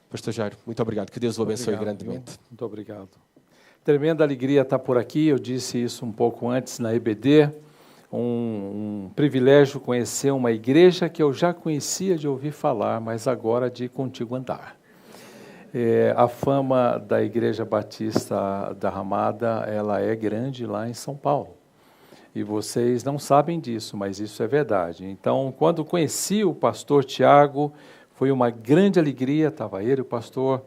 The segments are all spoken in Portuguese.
Pastor Jairo, muito obrigado. Que Deus o abençoe Obrigado, grandemente. viu? Muito obrigado. Tremenda alegria estar por aqui. Eu disse isso um pouco antes na EBD. Um privilégio conhecer uma igreja que eu já conhecia de ouvir falar, mas agora de contigo andar. A fama da Igreja Batista da Ramada, ela é grande lá em São Paulo. E vocês não sabem disso, mas isso é verdade. Então, quando conheci o pastor Tiago, foi uma grande alegria. Estava ele, o pastor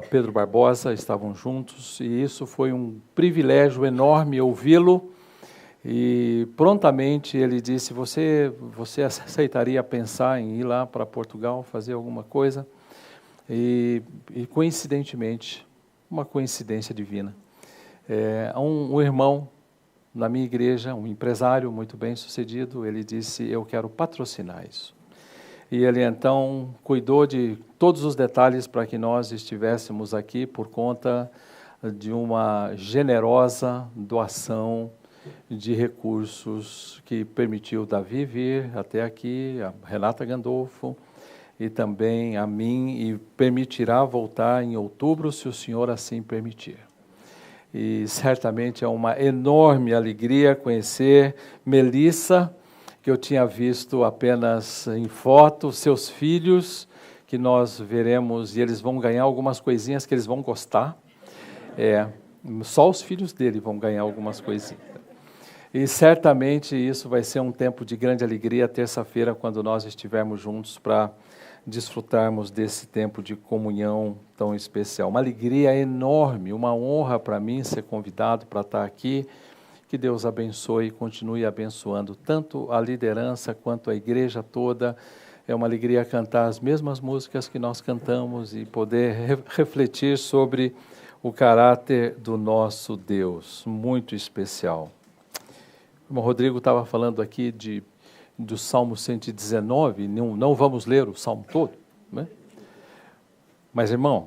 Pedro Barbosa, estavam juntos. E isso foi um privilégio enorme ouvi-lo. E prontamente ele disse, você aceitaria pensar em ir lá para Portugal, fazer alguma coisa? E coincidentemente, uma coincidência divina, um irmão na minha igreja, um empresário muito bem sucedido, ele disse, eu quero patrocinar isso. E ele então cuidou de todos os detalhes para que nós estivéssemos aqui por conta de uma generosa doação de recursos que permitiu Davi vir até aqui, a Renata Gandolfo, e também a mim, e permitirá voltar em outubro, se o Senhor assim permitir. E certamente é uma enorme alegria conhecer Melissa, que eu tinha visto apenas em foto, seus filhos, que nós veremos, e eles vão ganhar algumas coisinhas que eles vão gostar. Só os filhos dele vão ganhar algumas coisinhas. E certamente isso vai ser um tempo de grande alegria, terça-feira, quando nós estivermos juntos para desfrutarmos desse tempo de comunhão tão especial. Uma alegria enorme, uma honra para mim ser convidado para estar aqui. Que Deus abençoe e continue abençoando tanto a liderança quanto a igreja toda. É uma alegria cantar as mesmas músicas que nós cantamos e poder refletir sobre o caráter do nosso Deus, muito especial. O Rodrigo estava falando aqui do Salmo 119, não vamos ler o Salmo todo, né? Mas, irmão,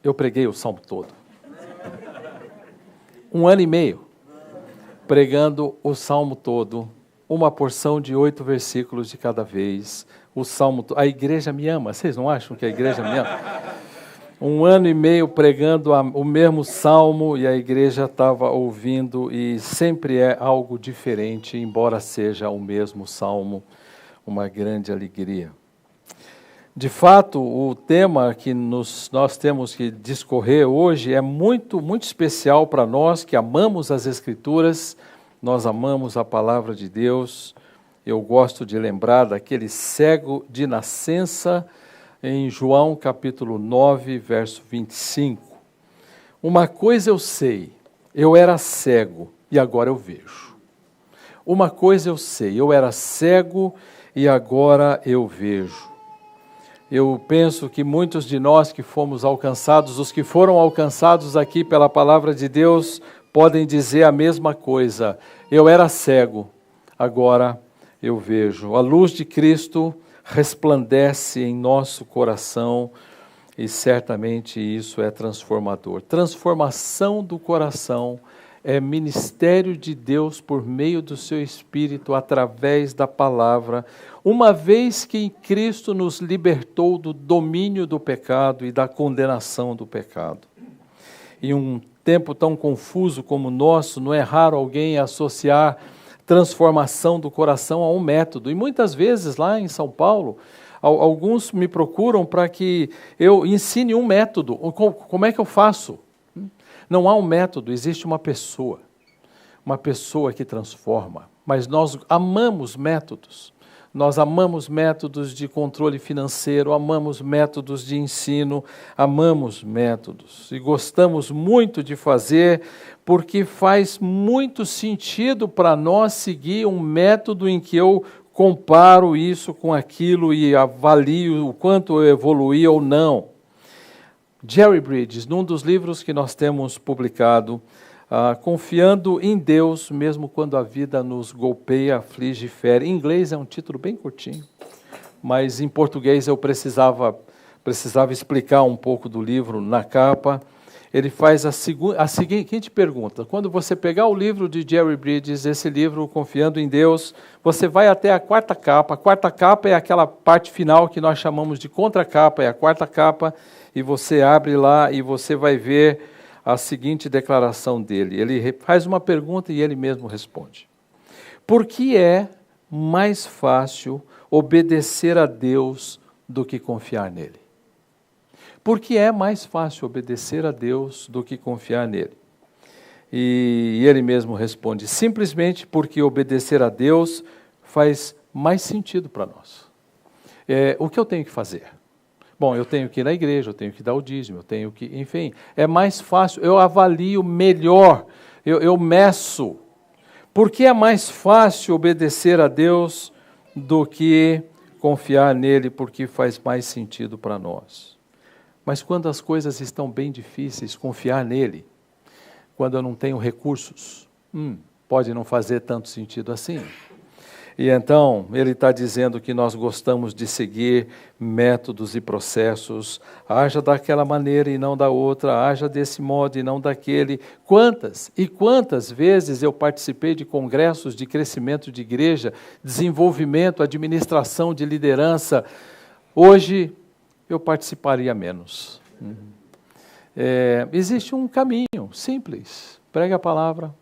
eu preguei o Salmo todo. 1 ano e meio, pregando o Salmo todo, uma porção de 8 versículos de cada vez, o Salmo todo. A igreja me ama, vocês não acham que a igreja me ama? 1 ano e meio pregando o mesmo Salmo e a igreja estava ouvindo e sempre é algo diferente, embora seja o mesmo Salmo, uma grande alegria. De fato, o tema que nós temos que discorrer hoje é muito, muito especial para nós que amamos as Escrituras, nós amamos a Palavra de Deus. Eu gosto de lembrar daquele cego de nascença, em João capítulo 9, verso 25. Uma coisa eu sei, eu era cego e agora eu vejo. Uma coisa eu sei, eu era cego e agora eu vejo. Eu penso que muitos de nós que fomos alcançados, os que foram alcançados aqui pela palavra de Deus, podem dizer a mesma coisa. Eu era cego, agora eu vejo. A luz de Cristo resplandece em nosso coração e certamente isso é transformador. Transformação do coração é ministério de Deus por meio do seu Espírito através da palavra, uma vez que em Cristo nos libertou do domínio do pecado e da condenação do pecado. Em um tempo tão confuso como o nosso, não é raro alguém associar transformação do coração a um método. E muitas vezes lá em São Paulo, alguns me procuram para que eu ensine um método. Como é que eu faço? Não há um método, existe uma pessoa que transforma. Mas nós amamos métodos. Nós amamos métodos de controle financeiro, amamos métodos de ensino, amamos métodos. E gostamos muito de fazer, porque faz muito sentido para nós seguir um método em que eu comparo isso com aquilo e avalio o quanto eu evoluí ou não. Jerry Bridges, num dos livros que nós temos publicado, Confiando em Deus, mesmo quando a vida nos golpeia, aflige e fere. Em inglês é um título bem curtinho, mas em português eu precisava explicar um pouco do livro na capa. ele faz a seguinte pergunta. Quando você pegar o livro de Jerry Bridges, esse livro, Confiando em Deus, você vai até a quarta capa. A quarta capa é aquela parte final que nós chamamos de contracapa, é a quarta capa, e você abre lá e você vai ver a seguinte declaração dele. Ele faz uma pergunta e ele mesmo responde. Por que é mais fácil obedecer a Deus do que confiar nele? Porque é mais fácil obedecer a Deus do que confiar nele. E ele mesmo responde, simplesmente porque obedecer a Deus faz mais sentido para nós. O que eu tenho que fazer? Bom, eu tenho que ir na igreja, eu tenho que dar o dízimo, eu tenho que, enfim, é mais fácil, eu avalio melhor, eu meço. Porque é mais fácil obedecer a Deus do que confiar nele, porque faz mais sentido para nós. Mas quando as coisas estão bem difíceis, confiar nele, quando eu não tenho recursos, pode não fazer tanto sentido assim. E então, ele está dizendo que nós gostamos de seguir métodos e processos, haja daquela maneira e não da outra, haja desse modo e não daquele. Quantas e quantas vezes eu participei de congressos de crescimento de igreja, desenvolvimento, administração de liderança. Hoje, eu participaria menos. Existe um caminho simples. Pregue a palavra,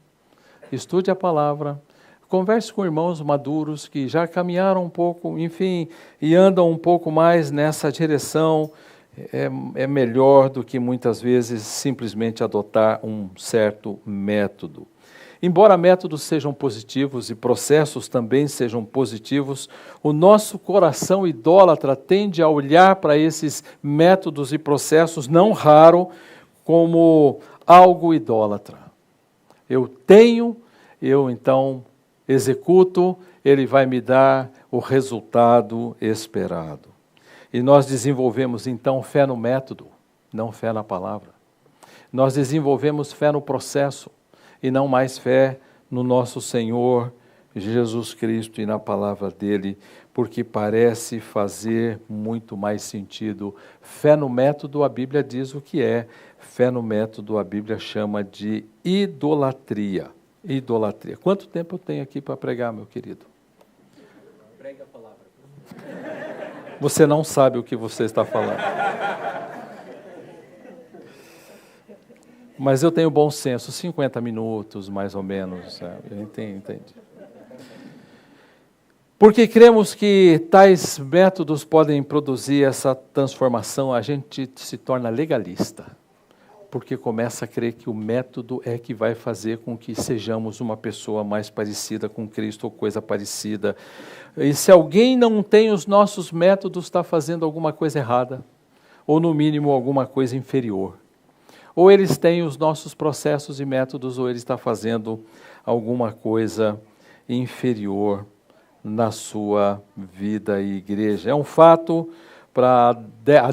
estude a palavra, converse com irmãos maduros que já caminharam um pouco, enfim, e andam um pouco mais nessa direção. É melhor do que muitas vezes simplesmente adotar um certo método. Embora métodos sejam positivos e processos também sejam positivos, o nosso coração idólatra tende a olhar para esses métodos e processos, não raro, como algo idólatra. Eu tenho, eu então executo, ele vai me dar o resultado esperado. E nós desenvolvemos então fé no método, não fé na palavra. Nós desenvolvemos fé no processo, e não mais fé no nosso Senhor Jesus Cristo e na palavra dele, porque parece fazer muito mais sentido. Fé no método, a Bíblia diz o que é. Fé no método, a Bíblia chama de idolatria. Idolatria. Quanto tempo eu tenho aqui para pregar, meu querido? Pregue a palavra. Você não sabe o que você está falando. Mas eu tenho bom senso, 50 minutos, mais ou menos. Eu entendi. Porque cremos que tais métodos podem produzir essa transformação, a gente se torna legalista. Porque começa a crer que o método é que vai fazer com que sejamos uma pessoa mais parecida com Cristo ou coisa parecida. E se alguém não tem os nossos métodos, está fazendo alguma coisa errada. Ou no mínimo alguma coisa inferior. Ou eles têm os nossos processos e métodos, ou ele está fazendo alguma coisa inferior na sua vida e igreja. É um fato para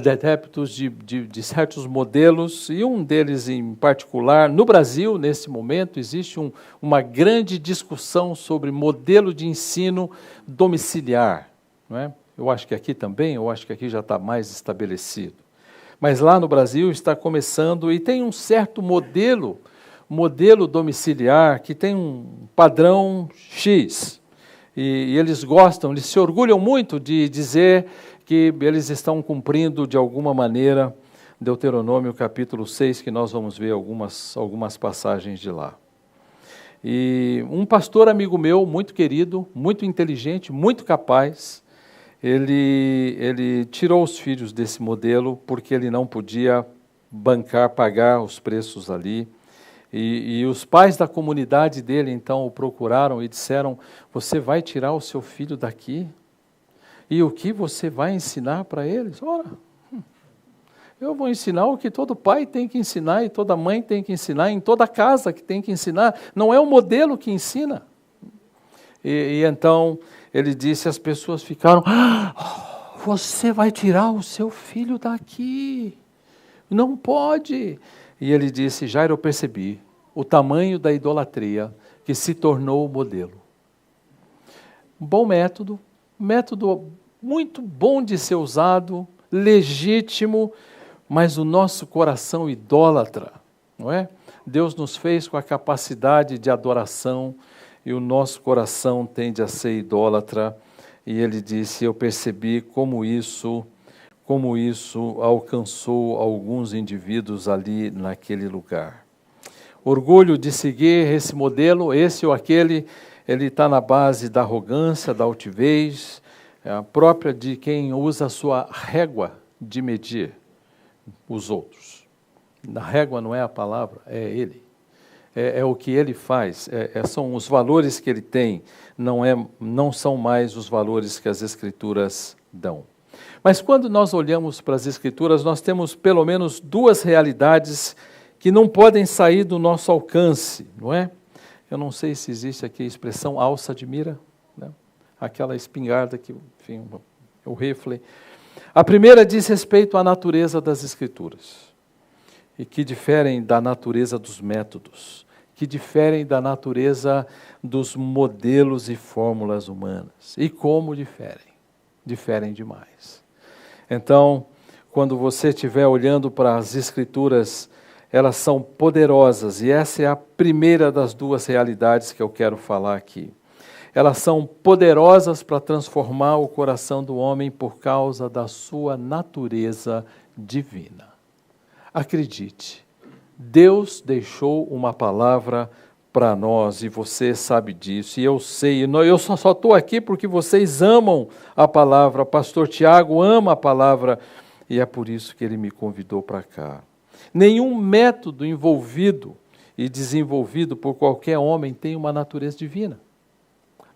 adeptos de certos modelos, e um deles em particular, no Brasil, nesse momento, existe uma grande discussão sobre modelo de ensino domiciliar. Não é? Eu acho que aqui também, eu acho que aqui já está mais estabelecido. Mas lá no Brasil está começando, e tem um certo modelo domiciliar, que tem um padrão X. E eles gostam, eles se orgulham muito de dizer que eles estão cumprindo de alguma maneira Deuteronômio capítulo 6, que nós vamos ver algumas passagens de lá. E um pastor amigo meu, muito querido, muito inteligente, muito capaz, ele tirou os filhos desse modelo porque ele não podia pagar os preços ali. E os pais da comunidade dele, então, o procuraram e disseram: você vai tirar o seu filho daqui? E o que você vai ensinar para eles? Ora, eu vou ensinar o que todo pai tem que ensinar e toda mãe tem que ensinar, em toda casa que tem que ensinar. Não é o modelo que ensina. E então ele disse, as pessoas ficaram: você vai tirar o seu filho daqui? Não pode. E ele disse: Jairo, eu percebi o tamanho da idolatria que se tornou o modelo. Um bom método muito bom de ser usado, legítimo, mas o nosso coração idólatra não é? Deus nos fez com a capacidade de adoração e o nosso coração tende a ser idólatra. E ele disse, eu percebi como isso alcançou alguns indivíduos ali naquele lugar. Orgulho de seguir esse modelo, esse ou aquele, ele está na base da arrogância, da altivez, própria de quem usa a sua régua de medir os outros. A régua não é a palavra, é ele. É o que ele faz, são os valores que ele tem, não são mais os valores que as Escrituras dão. Mas quando nós olhamos para as Escrituras, nós temos pelo menos duas realidades que não podem sair do nosso alcance, não é? Eu não sei se existe aqui a expressão alça de mira, né? Aquela espingarda que, enfim, o rifle. A primeira diz respeito à natureza das Escrituras, e que diferem da natureza dos métodos, que diferem da natureza dos modelos e fórmulas humanas. E como diferem? Diferem demais. Então, quando você estiver olhando para as Escrituras, elas são poderosas, e essa é a primeira das duas realidades que eu quero falar aqui. Elas são poderosas para transformar o coração do homem por causa da sua natureza divina. Acredite, Deus deixou uma palavra para nós, e você sabe disso, e eu sei, eu só estou aqui porque vocês amam a palavra, pastor Tiago ama a palavra, e é por isso que ele me convidou para cá. Nenhum método envolvido e desenvolvido por qualquer homem tem uma natureza divina.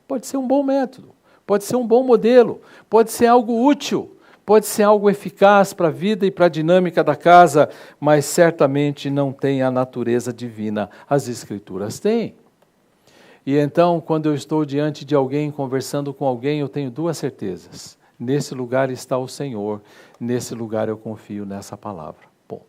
Pode ser um bom método, pode ser um bom modelo, pode ser algo útil, pode ser algo eficaz para a vida e para a dinâmica da casa, mas certamente não tem a natureza divina. As Escrituras têm. E então, quando eu estou diante de alguém, conversando com alguém, eu tenho duas certezas. Nesse lugar está o Senhor, nesse lugar eu confio nessa palavra. Ponto.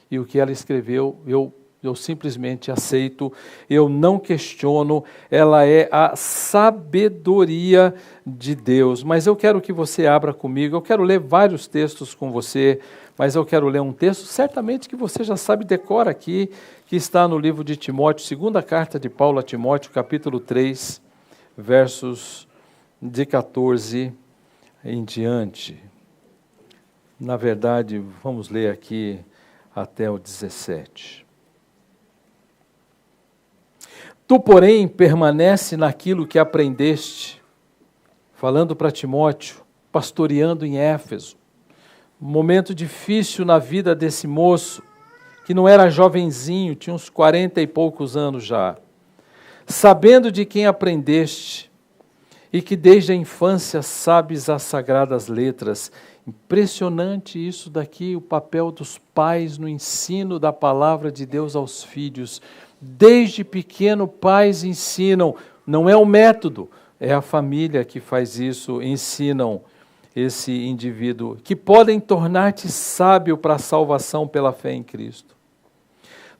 E o que ela escreveu, eu simplesmente aceito, eu não questiono, ela é a sabedoria de Deus. Mas eu quero que você abra comigo, eu quero ler vários textos com você, mas eu quero ler um texto, certamente que você já sabe, decora aqui, que está no livro de Timóteo, segunda carta de Paulo a Timóteo, capítulo 3, versos de 14 em diante. Na verdade, vamos ler aqui até o 17. Tu, porém, permanece naquilo que aprendeste, falando para Timóteo, pastoreando em Éfeso, um momento difícil na vida desse moço, que não era jovenzinho, tinha uns 40 e poucos anos já, sabendo de quem aprendeste, e que desde a infância sabes as sagradas letras. Impressionante isso daqui, o papel dos pais no ensino da palavra de Deus aos filhos. Desde pequeno, pais ensinam, não é o método, é a família que faz isso, ensinam esse indivíduo, que podem tornar-te sábio para a salvação pela fé em Cristo.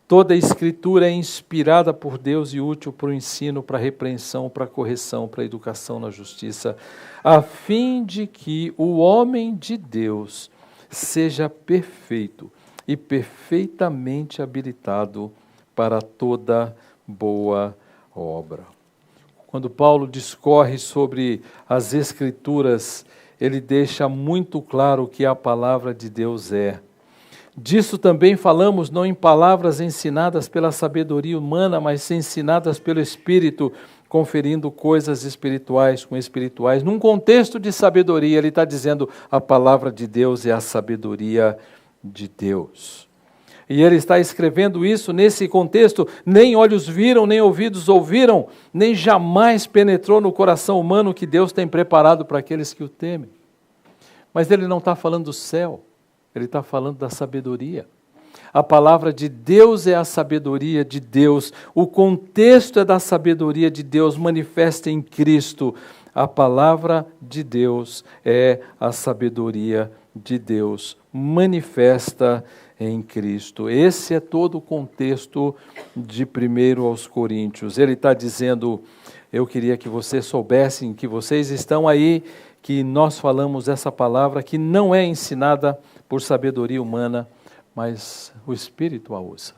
Toda a Escritura é inspirada por Deus e útil para o ensino, para a repreensão, para a correção, para a educação na justiça, a fim de que o homem de Deus seja perfeito e perfeitamente habilitado para toda boa obra. Quando Paulo discorre sobre as Escrituras, ele deixa muito claro o que a palavra de Deus é. Disso também falamos não em palavras ensinadas pela sabedoria humana, mas ensinadas pelo Espírito, conferindo coisas espirituais com espirituais. Num contexto de sabedoria, ele está dizendo a palavra de Deus é a sabedoria de Deus. E ele está escrevendo isso nesse contexto, nem olhos viram, nem ouvidos ouviram, nem jamais penetrou no coração humano que Deus tem preparado para aqueles que o temem. Mas ele não está falando do céu, ele está falando da sabedoria. A palavra de Deus é a sabedoria de Deus, o contexto é da sabedoria de Deus manifesta em Cristo. A palavra de Deus é a sabedoria de Deus manifesta em Cristo. Esse é todo o contexto de 1 aos Coríntios. Ele está dizendo, eu queria que vocês soubessem que vocês estão aí, que nós falamos essa palavra que não é ensinada por sabedoria humana, mas o Espírito a usa.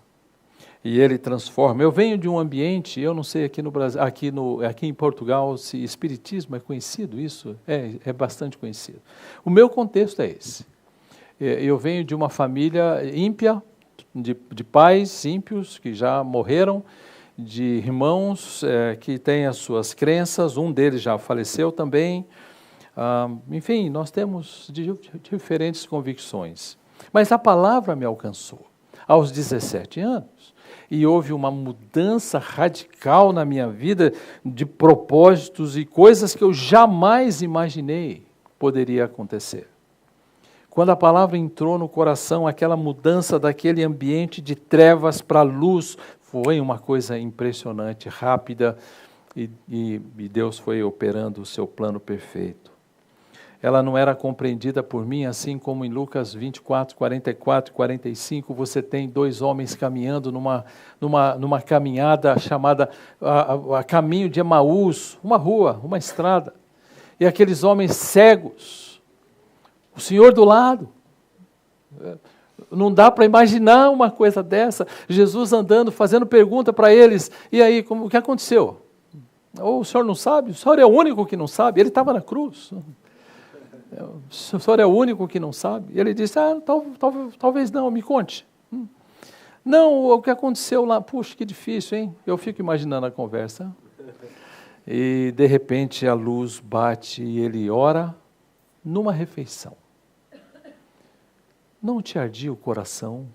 e Ele transforma. Eu venho de um ambiente, eu não sei aqui no Brasil, aqui em Portugal, se espiritismo é conhecido, isso é bastante conhecido. O meu contexto é esse. Eu venho de uma família ímpia, de pais ímpios que já morreram, de irmãos que têm as suas crenças, um deles já faleceu também. Enfim, nós temos diferentes convicções. Mas a palavra me alcançou aos 17 anos. E houve uma mudança radical na minha vida de propósitos e coisas que eu jamais imaginei poderia acontecer. Quando a palavra entrou no coração, aquela mudança daquele ambiente de trevas para luz, foi uma coisa impressionante, rápida, e Deus foi operando o seu plano perfeito. Ela não era compreendida por mim, assim como em Lucas 24, 44 e 45, você tem dois homens caminhando numa caminhada chamada a caminho de Emaús, uma rua, uma estrada. E aqueles homens cegos, o Senhor do lado. Não dá para imaginar uma coisa dessa. Jesus andando, fazendo pergunta para eles. E aí, o que aconteceu? Ou o Senhor não sabe? O Senhor é o único que não sabe. Ele estava na cruz. O Senhor é o único que não sabe. Ele disse, talvez não, me conte. Não, o que aconteceu lá? Puxa, que difícil, hein? Eu fico imaginando a conversa. E, de repente, a luz bate e ele ora numa refeição. Não te ardia o coração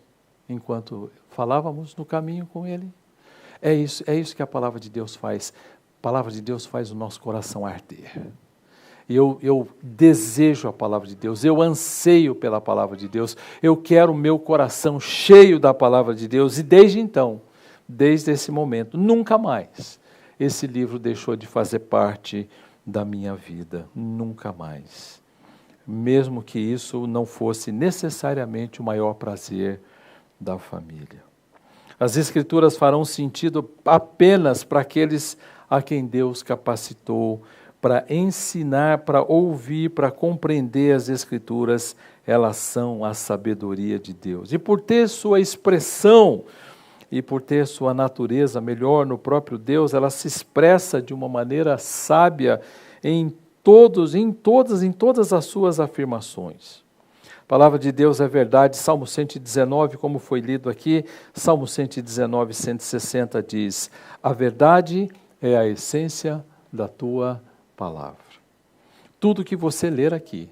enquanto falávamos no caminho com ele? É isso que a palavra de Deus faz. A palavra de Deus faz o nosso coração arder. Eu desejo a palavra de Deus, eu anseio pela palavra de Deus, eu quero o meu coração cheio da palavra de Deus, e desde então, desde esse momento, nunca mais esse livro deixou de fazer parte da minha vida, nunca mais. Mesmo que isso não fosse necessariamente o maior prazer da família. As Escrituras farão sentido apenas para aqueles a quem Deus capacitou para ensinar, para ouvir, para compreender as Escrituras. Elas são a sabedoria de Deus. E por ter sua expressão e por ter sua natureza melhor no próprio Deus, ela se expressa de uma maneira sábia em todas as suas afirmações. A palavra de Deus é verdade. Salmo 119, como foi lido aqui, Salmo 119, 160 diz, a verdade é a essência da tua palavra. Tudo que você ler aqui,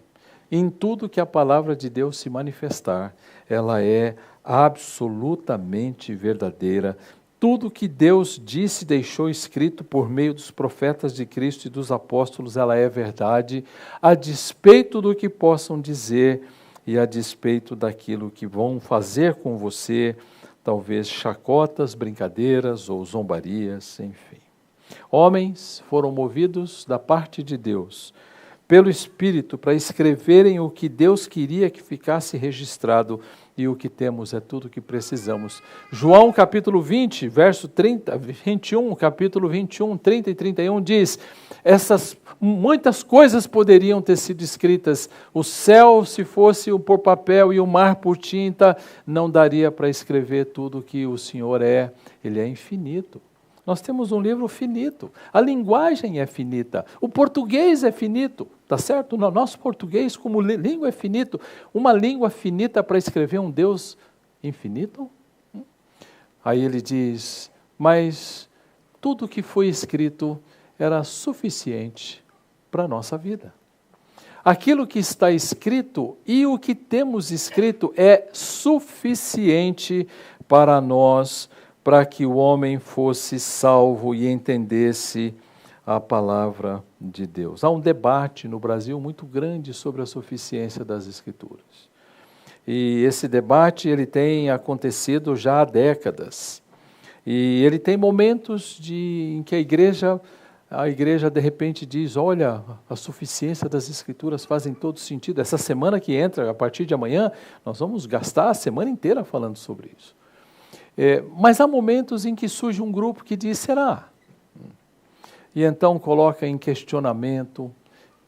em tudo que a palavra de Deus se manifestar, ela é absolutamente verdadeira. Tudo que Deus disse e deixou escrito por meio dos profetas de Cristo e dos apóstolos, ela é verdade, a despeito do que possam dizer e a despeito daquilo que vão fazer com você, talvez chacotas, brincadeiras ou zombarias, enfim. Homens foram movidos da parte de Deus, pelo Espírito, para escreverem o que Deus queria que ficasse registrado, e o que temos é tudo o que precisamos. João capítulo 20, verso 21, capítulo 21, 30 e 31 diz, muitas coisas poderiam ter sido escritas, o céu se fosse por papel e o mar por tinta, não daria para escrever tudo o que o Senhor é, Ele é infinito. Nós temos um livro finito, a linguagem é finita, o português é finito, tá certo? O nosso português como língua é finito, uma língua finita para escrever um Deus infinito? Aí ele diz, mas tudo que foi escrito era suficiente para a nossa vida. Aquilo que está escrito e o que temos escrito é suficiente para nós, para que o homem fosse salvo e entendesse a palavra de Deus. Há um debate no Brasil muito grande sobre a suficiência das Escrituras. E esse debate ele tem acontecido já há décadas. E ele tem momentos em que a igreja de repente diz, olha, a suficiência das Escrituras fazem todo sentido. Essa semana que entra, a partir de amanhã, nós vamos gastar a semana inteira falando sobre isso. Mas há momentos em que surge um grupo que diz, será? E então coloca em questionamento,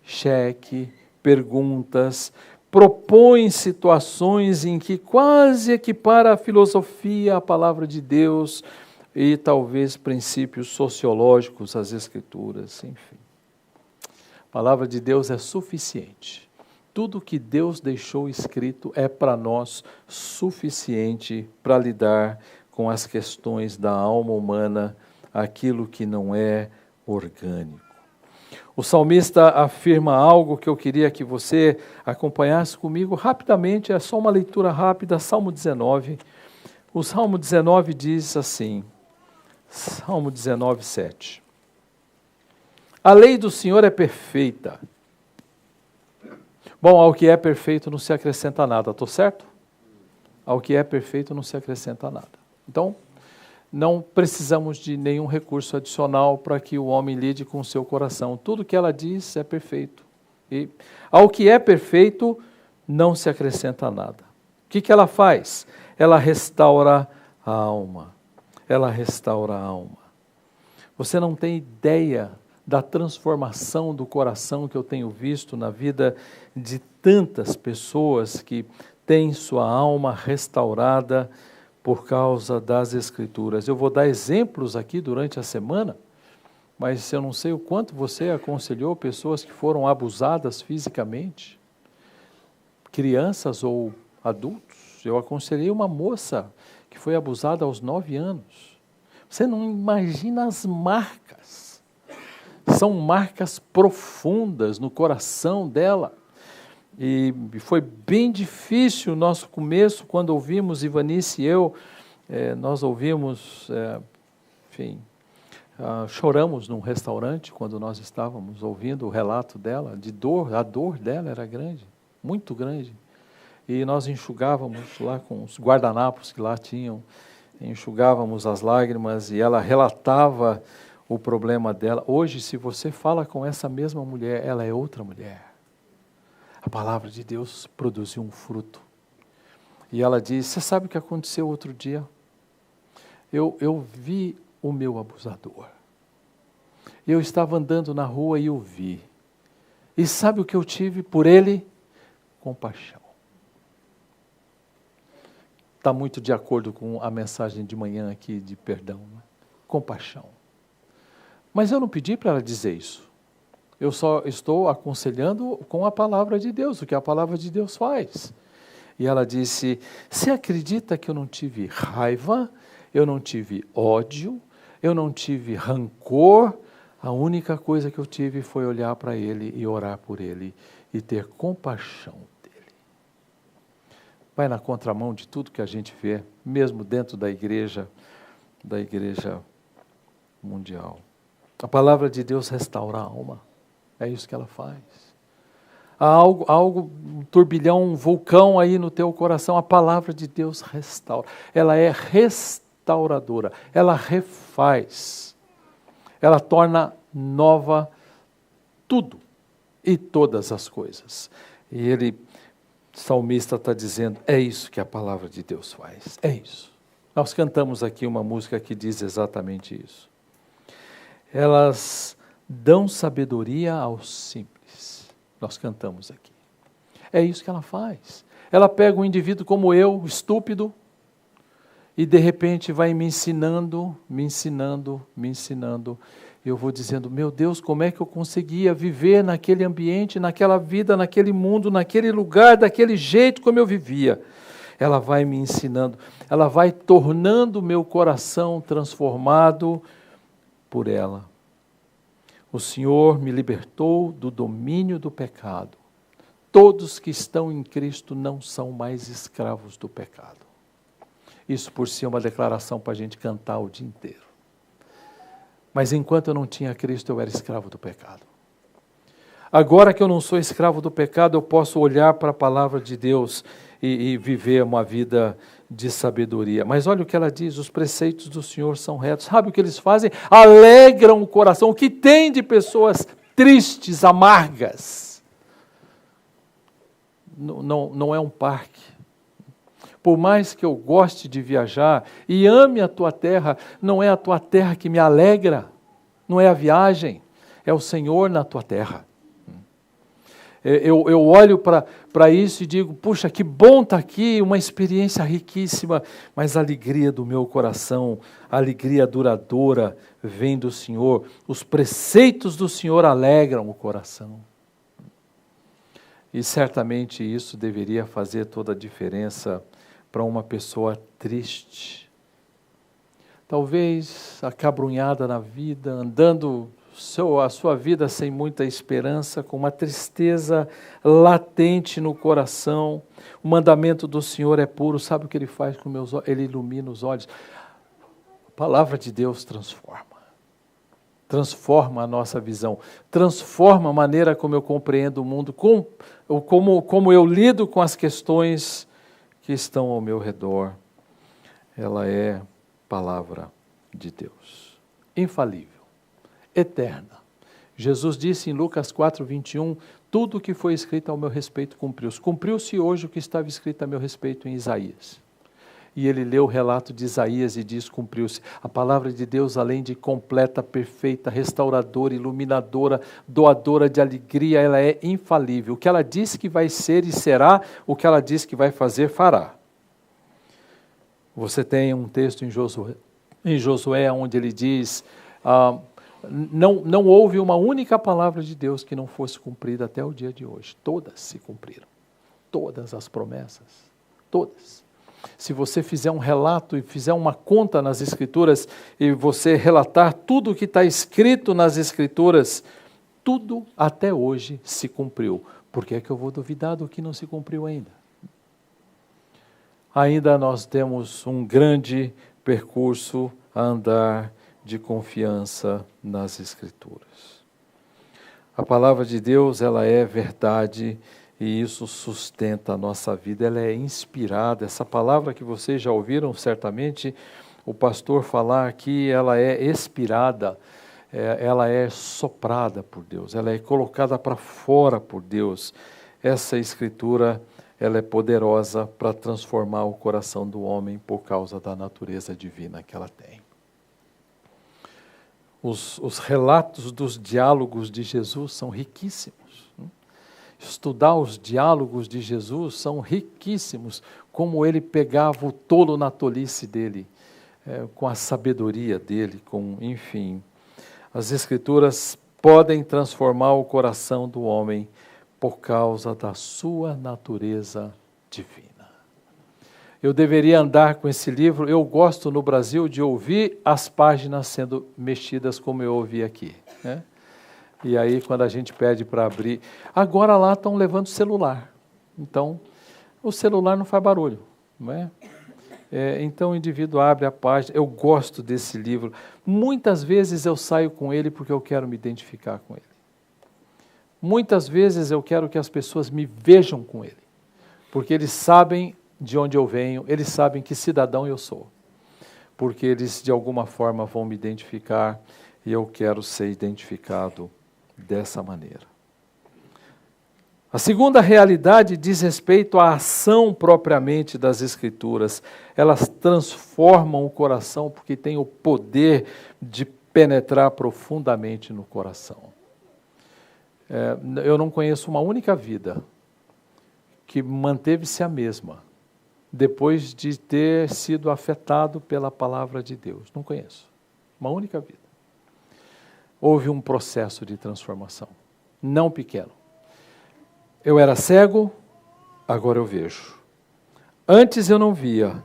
cheque, perguntas, propõe situações em que quase equipara a filosofia à palavra de Deus e talvez princípios sociológicos às Escrituras, enfim. A palavra de Deus é suficiente. Tudo que Deus deixou escrito é para nós suficiente para lidar com as questões da alma humana, aquilo que não é orgânico. O salmista afirma algo que eu queria que você acompanhasse comigo rapidamente, é só uma leitura rápida, Salmo 19. O Salmo 19 diz assim, Salmo 19, 7. A lei do Senhor é perfeita. Bom, ao que é perfeito não se acrescenta nada, estou certo? Ao que é perfeito não se acrescenta nada. Então, não precisamos de nenhum recurso adicional para que o homem lide com o seu coração. Tudo que ela diz é perfeito. E ao que é perfeito, não se acrescenta nada. O que ela faz? Ela restaura a alma. Ela restaura a alma. Você não tem ideia da transformação do coração que eu tenho visto na vida de tantas pessoas que têm sua alma restaurada por causa das Escrituras. Eu vou dar exemplos aqui durante a semana, mas eu não sei o quanto você aconselhou pessoas que foram abusadas fisicamente, crianças ou adultos. Eu aconselhei uma moça que foi abusada aos 9 anos. Você não imagina as marcas. São marcas profundas no coração dela. E foi bem difícil o nosso começo, quando ouvimos, Ivanice e eu, nós ouvimos, enfim, choramos num restaurante quando nós estávamos ouvindo o relato dela, de dor, a dor dela era grande, muito grande. E nós enxugávamos lá com os guardanapos que lá tinham, enxugávamos as lágrimas e ela relatava o problema dela. Hoje, se você fala com essa mesma mulher, ela é outra mulher. A palavra de Deus produziu um fruto. E ela diz, você sabe o que aconteceu outro dia? Eu vi o meu abusador. Eu estava andando na rua e o vi. E sabe o que eu tive por ele? Compaixão. Está muito de acordo com a mensagem de manhã aqui de perdão. Né? Compaixão. Mas eu não pedi para ela dizer isso. Eu só estou aconselhando com a palavra de Deus, o que a palavra de Deus faz. E ela disse, você acredita que eu não tive raiva, eu não tive ódio, eu não tive rancor? A única coisa que eu tive foi olhar para ele e orar por ele e ter compaixão dele. Vai na contramão de tudo que a gente vê, mesmo dentro da igreja mundial. A palavra de Deus restaura a alma. É isso que ela faz. Há algo, um turbilhão, um vulcão aí no teu coração, a palavra de Deus restaura. Ela é restauradora, ela refaz. Ela torna nova tudo e todas as coisas. E ele, salmista, está dizendo, é isso que a palavra de Deus faz, é isso. Nós cantamos aqui uma música que diz exatamente isso. Elas dão sabedoria aos simples. Nós cantamos aqui. É isso que ela faz. Ela pega um indivíduo como eu, estúpido, e de repente vai me ensinando. Eu vou dizendo, meu Deus, como é que eu conseguia viver naquele ambiente, naquela vida, naquele mundo, naquele lugar, daquele jeito como eu vivia. Ela vai me ensinando, ela vai tornando o meu coração transformado por ela. O Senhor me libertou do domínio do pecado. Todos que estão em Cristo não são mais escravos do pecado. Isso por si é uma declaração para a gente cantar o dia inteiro. Mas enquanto eu não tinha Cristo, eu era escravo do pecado. Agora que eu não sou escravo do pecado, eu posso olhar para a palavra de Deus e viver uma vida de sabedoria. Mas olha o que ela diz, os preceitos do Senhor são retos. Sabe o que eles fazem? Alegram o coração. O que tem de pessoas tristes, amargas? Não é um parque. Por mais que eu goste de viajar e ame a tua terra, não é a tua terra que me alegra, não é a viagem, é o Senhor na tua terra. Eu olho para isso e digo, puxa, que bom estar aqui, uma experiência riquíssima, mas a alegria do meu coração, a alegria duradoura vem do Senhor. Os preceitos do Senhor alegram o coração. E certamente isso deveria fazer toda a diferença para uma pessoa triste. Talvez acabrunhada na vida, andando a sua vida sem muita esperança, com uma tristeza latente no coração. O mandamento do Senhor é puro, sabe o que Ele faz com meus olhos? Ele ilumina os olhos. A palavra de Deus transforma a nossa visão, transforma a maneira como eu compreendo o mundo, como eu lido com as questões que estão ao meu redor. Ela é palavra de Deus, infalível, eterna. Jesus disse em Lucas 4:21, tudo o que foi escrito ao meu respeito cumpriu-se. Cumpriu-se hoje o que estava escrito a meu respeito em Isaías. E ele leu o relato de Isaías e diz, cumpriu-se. A palavra de Deus, além de completa, perfeita, restauradora, iluminadora, doadora de alegria, ela é infalível. O que ela disse que vai ser e será, o que ela disse que vai fazer, fará. Você tem um texto em Josué onde ele diz, não houve uma única palavra de Deus que não fosse cumprida até o dia de hoje. Todas se cumpriram. Todas as promessas. Todas. Se você fizer um relato e fizer uma conta nas Escrituras e você relatar tudo o que está escrito nas Escrituras, tudo até hoje se cumpriu. Por que é que eu vou duvidar do que não se cumpriu ainda? Ainda nós temos um grande percurso a andar de confiança nas Escrituras. A palavra de Deus, ela é verdade e isso sustenta a nossa vida, ela é inspirada. Essa palavra que vocês já ouviram certamente o pastor falar aqui, ela é expirada, ela é soprada por Deus, ela é colocada para fora por Deus. Essa Escritura, ela é poderosa para transformar o coração do homem por causa da natureza divina que ela tem. Os relatos dos diálogos de Jesus são riquíssimos. Estudar os diálogos de Jesus são riquíssimos, como ele pegava o tolo na tolice dele, com a sabedoria dele, enfim. As Escrituras podem transformar o coração do homem por causa da sua natureza divina. Eu deveria andar com esse livro. Eu gosto no Brasil de ouvir as páginas sendo mexidas como eu ouvi aqui, né? E aí quando a gente pede para abrir, agora lá estão levando celular, então o celular não faz barulho, não é? Então o indivíduo abre a página. Eu gosto desse livro, muitas vezes eu saio com ele porque eu quero me identificar com ele, muitas vezes eu quero que as pessoas me vejam com ele, porque eles sabem de onde eu venho, eles sabem que cidadão eu sou, porque eles de alguma forma vão me identificar e eu quero ser identificado dessa maneira. A segunda realidade diz respeito à ação propriamente das Escrituras. Elas transformam o coração porque têm o poder de penetrar profundamente no coração. Eu não conheço uma única vida que manteve-se a mesma depois de ter sido afetado pela palavra de Deus. Não conheço. Uma única vida. Houve um processo de transformação, não pequeno. Eu era cego, agora eu vejo. Antes eu não via,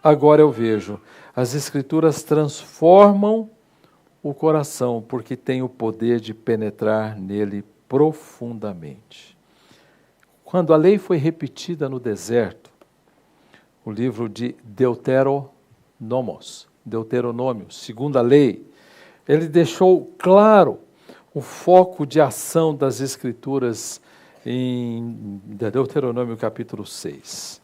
agora eu vejo. As Escrituras transformam o coração, porque tem o poder de penetrar nele profundamente. Quando a lei foi repetida no deserto, o livro de Deuteronômio, segunda lei, ele deixou claro o foco de ação das Escrituras em Deuteronômio capítulo 6.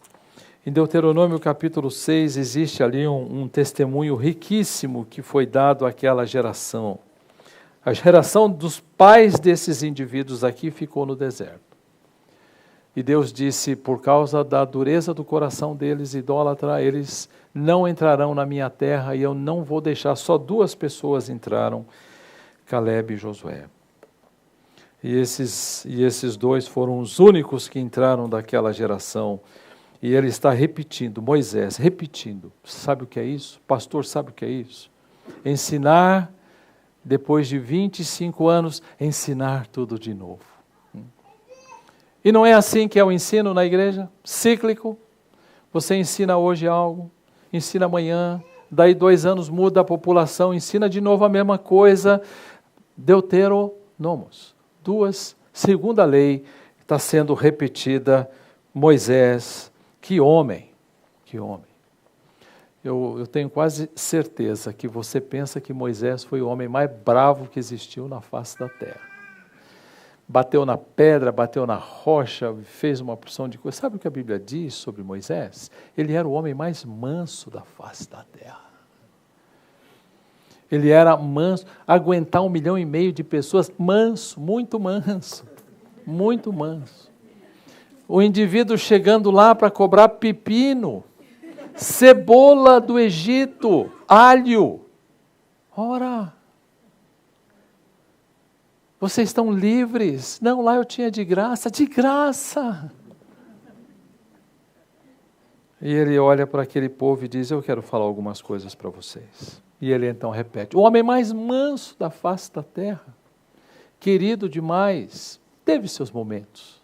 Em Deuteronômio capítulo 6 existe ali um testemunho riquíssimo que foi dado àquela geração. A geração dos pais desses indivíduos aqui ficou no deserto. E Deus disse, por causa da dureza do coração deles, idólatra, eles não entrarão na minha terra e eu não vou deixar. Só 2 pessoas entraram, Calebe e Josué. E esses dois foram os únicos que entraram daquela geração. E ele está repetindo, Moisés, repetindo. Sabe o que é isso? Pastor, sabe o que é isso? Ensinar, depois de 25 anos, ensinar tudo de novo. E não é assim que é o ensino na igreja? Cíclico. Você ensina hoje algo, ensina amanhã, daí 2 anos muda a população, ensina de novo a mesma coisa. Deuteronomos. Segunda lei está sendo repetida. Moisés, que homem, que homem. Eu tenho quase certeza que você pensa que Moisés foi o homem mais bravo que existiu na face da terra. Bateu na pedra, bateu na rocha, fez uma porção de coisas. Sabe o que a Bíblia diz sobre Moisés? Ele era o homem mais manso da face da terra. Ele era manso, aguentar 1,5 milhão de pessoas, manso, muito manso, muito manso. O indivíduo chegando lá para cobrar pepino, cebola do Egito, alho. Ora, vocês estão livres. Não, lá eu tinha de graça, de graça. E ele olha para aquele povo e diz, eu quero falar algumas coisas para vocês. E ele então repete, o homem mais manso da face da terra, querido demais, teve seus momentos.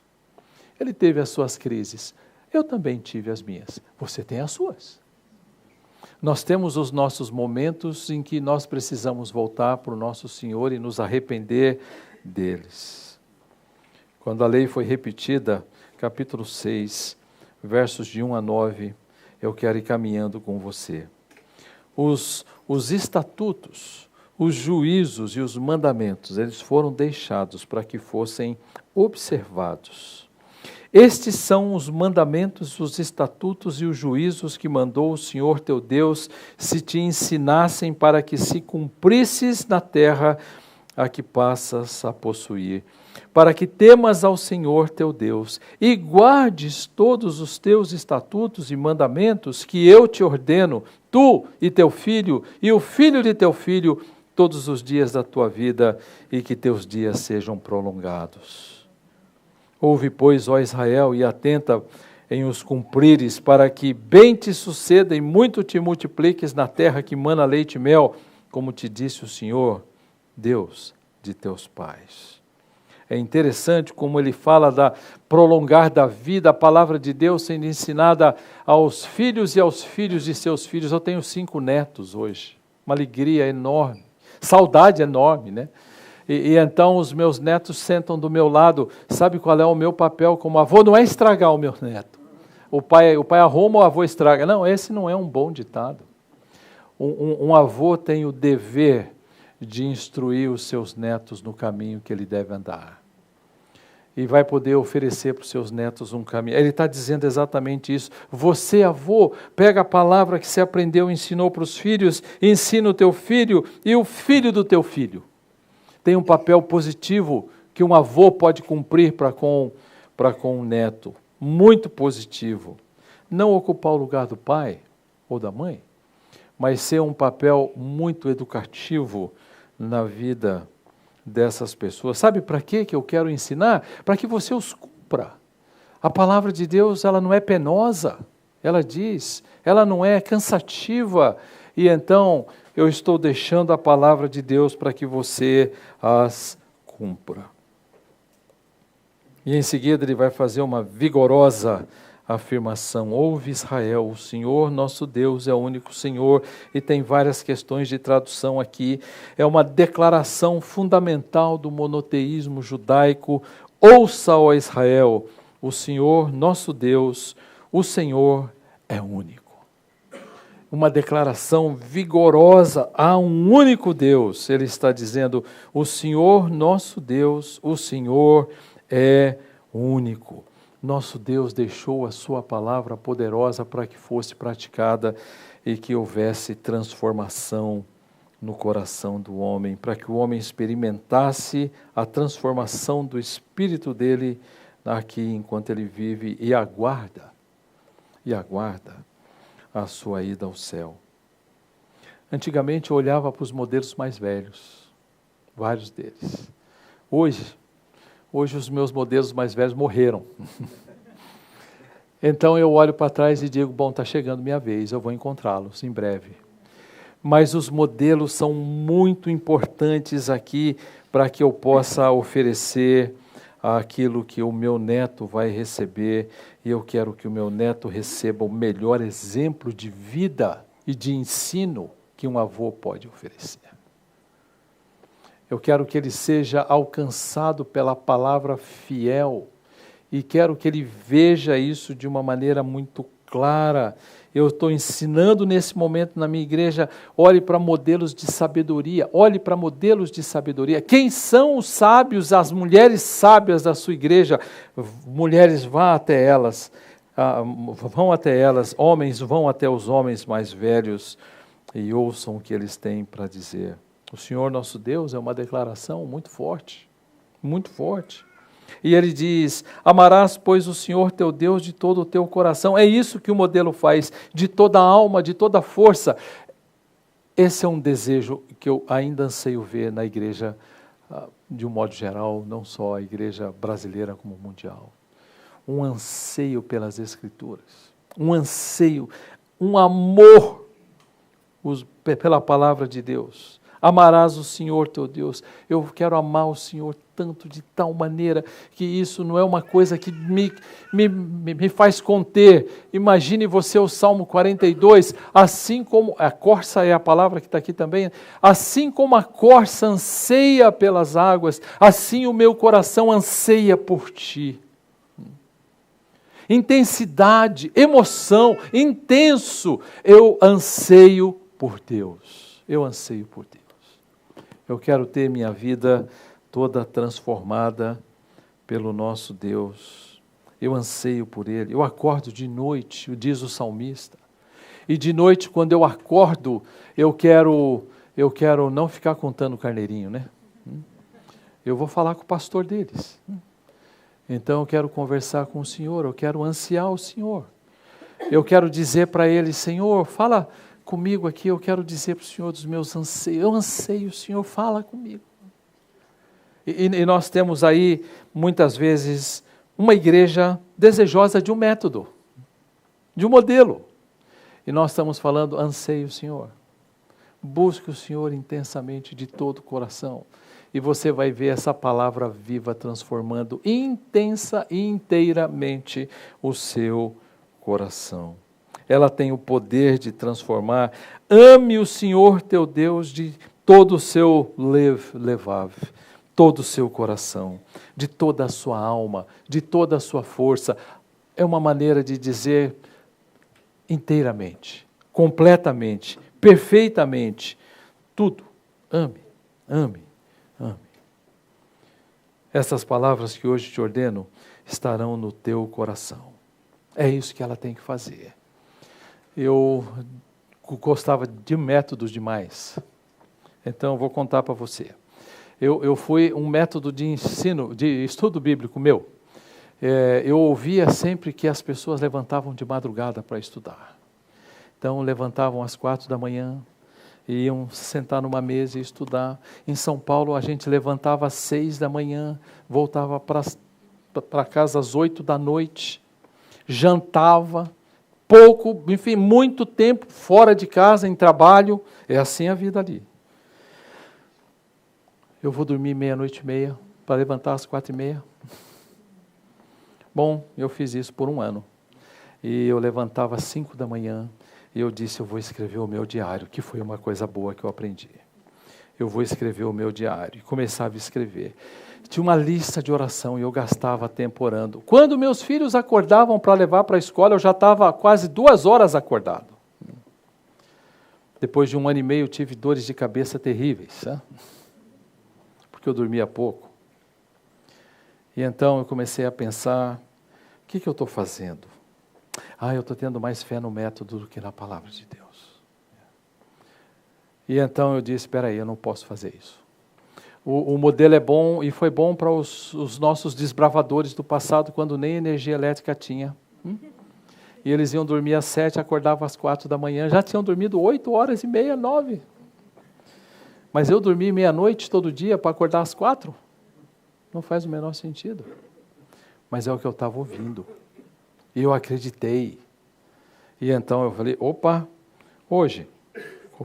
Ele teve as suas crises. Eu também tive as minhas. Você tem as suas. Nós temos os nossos momentos em que nós precisamos voltar para o nosso Senhor e nos arrepender deles. Quando a lei foi repetida, capítulo 6, versos de 1 a 9, eu quero ir caminhando com você. Os estatutos, os juízos e os mandamentos, eles foram deixados para que fossem observados. Estes são os mandamentos, os estatutos e os juízos que mandou o Senhor teu Deus, se te ensinassem para que se cumprisses na terra a que passas a possuir, para que temas ao Senhor teu Deus e guardes todos os teus estatutos e mandamentos que eu te ordeno, tu e teu filho e o filho de teu filho, todos os dias da tua vida, e que teus dias sejam prolongados. Ouve, pois, ó Israel, e atenta em os cumprires, para que bem te suceda e muito te multipliques na terra que mana leite e mel, como te disse o Senhor, Deus de teus pais. É interessante como ele fala da prolongar da vida, a palavra de Deus sendo ensinada aos filhos e aos filhos de seus filhos. Eu tenho 5 netos hoje, uma alegria enorme, saudade enorme, né? E então os meus netos sentam do meu lado. Sabe qual é o meu papel como avô? Não é estragar o meu neto. O pai arruma, o avô estraga. Não, esse não é um bom ditado. Um avô tem o dever de instruir os seus netos no caminho que ele deve andar. E vai poder oferecer para os seus netos um caminho. Ele está dizendo exatamente isso. Você, avô, pega a palavra que você aprendeu e ensinou para os filhos, ensina o teu filho e o filho do teu filho. Tem um papel positivo que um avô pode cumprir para com um neto. Muito positivo. Não ocupar o lugar do pai ou da mãe, mas ser um papel muito educativo na vida dessas pessoas. Sabe para que eu quero ensinar? Para que você os cumpra. A palavra de Deus, ela não é penosa, ela diz, ela não é cansativa, e então eu estou deixando a palavra de Deus para que você as cumpra. E em seguida ele vai fazer uma vigorosa afirmação. Ouve, Israel, o Senhor nosso Deus é o único Senhor, e tem várias questões de tradução aqui. É uma declaração fundamental do monoteísmo judaico. Ouça, ó Israel, o Senhor nosso Deus, o Senhor é único. Uma declaração vigorosa, há um único Deus. Ele está dizendo, o Senhor nosso Deus, o Senhor é único. Nosso Deus deixou a sua palavra poderosa para que fosse praticada e que houvesse transformação no coração do homem, para que o homem experimentasse a transformação do espírito dele aqui enquanto ele vive e aguarda a sua ida ao céu. Antigamente eu olhava para os modelos mais velhos, vários deles. Hoje, Hoje os meus modelos mais velhos morreram. Então eu olho para trás e digo, bom, está chegando minha vez, eu vou encontrá-los em breve. Mas os modelos são muito importantes aqui para que eu possa oferecer aquilo que o meu neto vai receber, e eu quero que o meu neto receba o melhor exemplo de vida e de ensino que um avô pode oferecer. Eu quero que ele seja alcançado pela palavra fiel, e quero que ele veja isso de uma maneira muito clara. Eu estou ensinando nesse momento na minha igreja, olhe para modelos de sabedoria, olhe para modelos de sabedoria. Quem são os sábios, as mulheres sábias da sua igreja? Mulheres, vão até elas, homens, vão até os homens mais velhos e ouçam o que eles têm para dizer. O Senhor nosso Deus é uma declaração muito forte, muito forte. E ele diz, amarás, pois, o Senhor teu Deus de todo o teu coração. É isso que o modelo faz, de toda a alma, de toda a força. Esse é um desejo que eu ainda anseio ver na igreja, de um modo geral, não só a igreja brasileira como mundial. Um anseio pelas Escrituras, um anseio, um amor pela palavra de Deus. Amarás o Senhor teu Deus. Eu quero amar o Senhor tanto, de tal maneira, que isso não é uma coisa que me faz conter. Imagine você o Salmo 42, assim como, a corça é a palavra que está aqui também, assim como a corça anseia pelas águas, assim o meu coração anseia por ti. Intensidade, emoção, intenso, eu anseio por Deus. Eu anseio por Deus. Eu quero ter minha vida toda transformada pelo nosso Deus. Eu anseio por Ele. Eu acordo de noite, diz o salmista. E de noite, quando eu acordo, eu quero não ficar contando carneirinho, né? Eu vou falar com o pastor deles. Então eu quero conversar com o Senhor, eu quero ansiar o Senhor. Eu quero dizer para Ele, Senhor, fala comigo aqui, eu quero dizer para o Senhor dos meus anseios. Eu anseio, Senhor, fala comigo. E nós temos aí, muitas vezes, uma igreja desejosa de um método, de um modelo. E nós estamos falando, anseio o Senhor. Busque o Senhor intensamente de todo o coração. E você vai ver essa palavra viva transformando intensa e inteiramente o seu coração. Ela tem o poder de transformar. Ame o Senhor teu Deus de todo o seu levav, todo o seu coração, de toda a sua alma, de toda a sua força. É uma maneira de dizer inteiramente, completamente, perfeitamente, tudo. Ame, ame, ame. Essas palavras que hoje te ordeno estarão no teu coração. É isso que ela tem que fazer. Eu gostava de métodos demais, então eu vou contar para você. Eu fui um método de ensino, de estudo bíblico meu. Eu ouvia sempre que as pessoas levantavam de madrugada para estudar. Então levantavam às 4 da manhã, iam sentar numa mesa e estudar. Em São Paulo a gente levantava às 6 da manhã, voltava para casa às 8 da noite, jantava, pouco, enfim, muito tempo fora de casa, em trabalho. É assim a vida ali. Eu vou dormir 00:30 para levantar às 4:30. Bom, eu fiz isso por um ano. E eu levantava às 5 da manhã e eu disse, eu vou escrever o meu diário, que foi uma coisa boa que eu aprendi. Eu vou escrever o meu diário. E começava a escrever. Tinha uma lista de oração e eu gastava tempo orando. Quando meus filhos acordavam para levar para a escola, eu já estava quase 2 horas acordado. Depois de 1 ano e meio, tive dores de cabeça terríveis, porque eu dormia pouco. E então eu comecei a pensar, o que eu estou fazendo? Eu estou tendo mais fé no método do que na palavra de Deus. E então eu disse, espera aí, eu não posso fazer isso. O modelo é bom e foi bom para os nossos desbravadores do passado, quando nem energia elétrica tinha. E eles iam dormir às 7, acordavam às 4 da manhã, já tinham dormido 8h30, 9. Mas eu dormi 00:30 todo dia para acordar às 4. Não faz o menor sentido. Mas é o que eu estava ouvindo. E eu acreditei. E então eu falei, opa, hoje,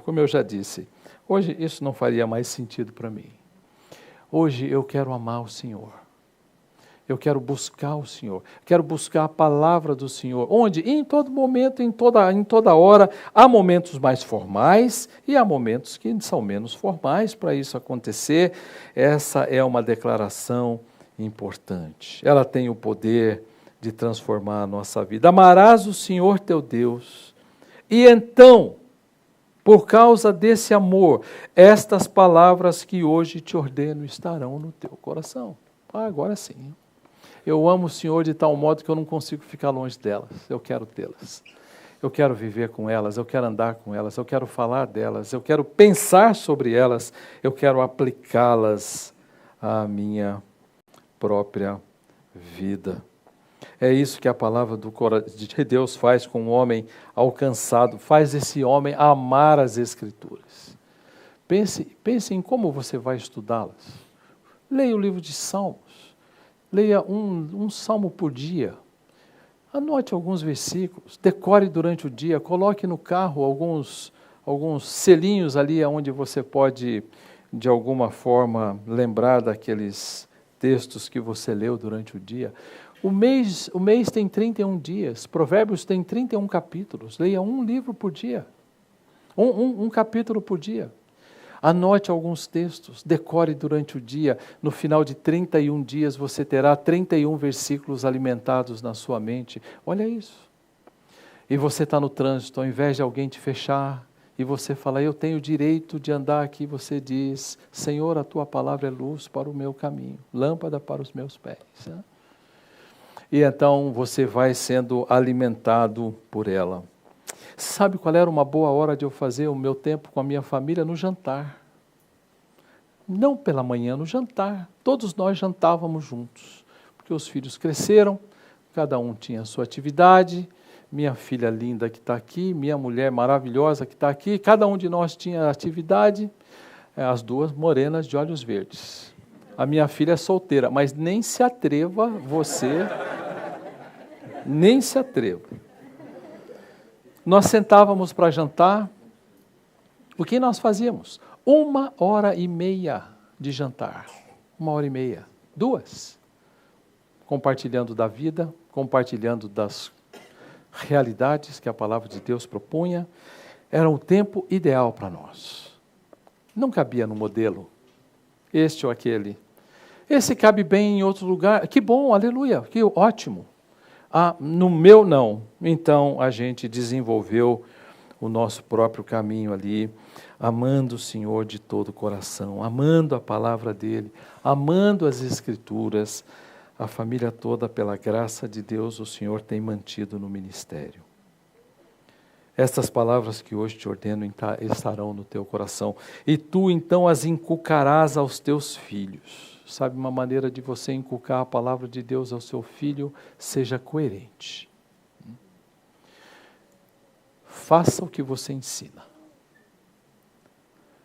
como eu já disse, hoje isso não faria mais sentido para mim. Hoje eu quero amar o Senhor. Eu quero buscar o Senhor. Quero buscar a palavra do Senhor. Onde? Em todo momento, em toda hora. Há momentos mais formais e há momentos que são menos formais para isso acontecer. Essa é uma declaração importante. Ela tem o poder de transformar a nossa vida. Amarás o Senhor teu Deus. E então, por causa desse amor, estas palavras que hoje te ordeno estarão no teu coração. Agora sim. Eu amo o Senhor de tal modo que eu não consigo ficar longe delas. Eu quero tê-las. Eu quero viver com elas, eu quero andar com elas, eu quero falar delas, eu quero pensar sobre elas, eu quero aplicá-las à minha própria vida. É isso que a palavra de Deus faz com o homem alcançado, faz esse homem amar as Escrituras. Pense em como você vai estudá-las. Leia o livro de Salmos. Leia um salmo por dia. Anote alguns versículos. Decore durante o dia. Coloque no carro alguns selinhos ali onde você pode, de alguma forma, lembrar daqueles textos que você leu durante o dia. O mês tem 31 dias. Provérbios tem 31 capítulos. Leia um livro por dia. Um capítulo por dia. Anote alguns textos, decore durante o dia. No final de 31 dias você terá 31 versículos alimentados na sua mente. Olha isso. E você está no trânsito, ao invés de alguém te fechar, e você fala, eu tenho o direito de andar aqui, você diz, Senhor, a tua palavra é luz para o meu caminho, lâmpada para os meus pés. E então você vai sendo alimentado por ela. Sabe qual era uma boa hora de eu fazer o meu tempo com a minha família? No jantar. Não pela manhã, no jantar. Todos nós jantávamos juntos, porque os filhos cresceram, cada um tinha a sua atividade, minha filha linda que está aqui, minha mulher maravilhosa que está aqui, cada um de nós tinha atividade, as duas morenas de olhos verdes. A minha filha é solteira, mas nem se atreva você, nem se atreva. Nós sentávamos para jantar, o que nós fazíamos? 1h30 de jantar, 1h30, 2, compartilhando da vida, compartilhando das realidades que a palavra de Deus propunha, era o tempo ideal para nós. Não cabia no modelo, este ou aquele. Esse cabe bem em outro lugar, que bom, aleluia, que ótimo. No meu não. Então a gente desenvolveu o nosso próprio caminho ali, amando o Senhor de todo o coração, amando a palavra dele, amando as Escrituras. A família toda, pela graça de Deus, o Senhor tem mantido no ministério. Estas palavras que hoje te ordeno estarão no teu coração. E tu então as inculcarás aos teus filhos. Sabe, uma maneira de você inculcar a palavra de Deus ao seu filho, seja coerente. Faça o que você ensina.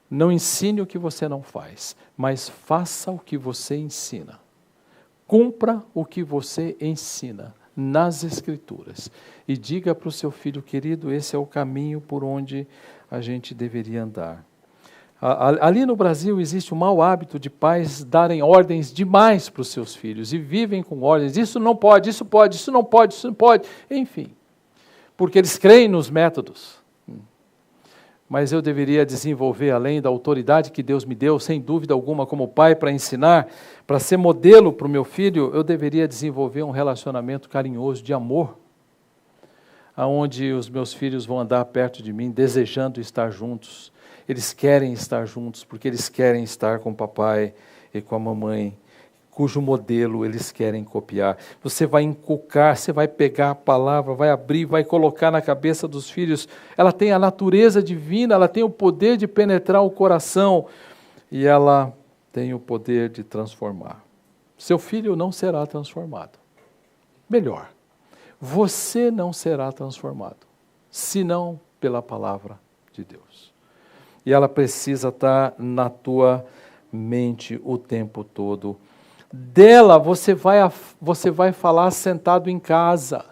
Não ensine o que você não faz, mas faça o que você ensina. Cumpra o que você ensina nas Escrituras. E diga para o seu filho querido, esse é o caminho por onde a gente deveria andar. Ali no Brasil existe o mau hábito de pais darem ordens demais para os seus filhos e vivem com ordens, isso não pode, isso pode, isso não pode, isso não pode, enfim, porque eles creem nos métodos. Mas eu deveria desenvolver, além da autoridade que Deus me deu, sem dúvida alguma, como pai, para ensinar, para ser modelo para o meu filho, eu deveria desenvolver um relacionamento carinhoso de amor, aonde os meus filhos vão andar perto de mim, desejando estar juntos. Eles querem estar juntos, porque eles querem estar com o papai e com a mamãe, cujo modelo eles querem copiar. Você vai inculcar, você vai pegar a palavra, vai abrir, vai colocar na cabeça dos filhos. Ela tem a natureza divina, ela tem o poder de penetrar o coração e ela tem o poder de transformar. Seu filho não será transformado. Melhor, você não será transformado, senão pela palavra de Deus. E ela precisa estar na tua mente o tempo todo. Dela você vai falar sentado em casa.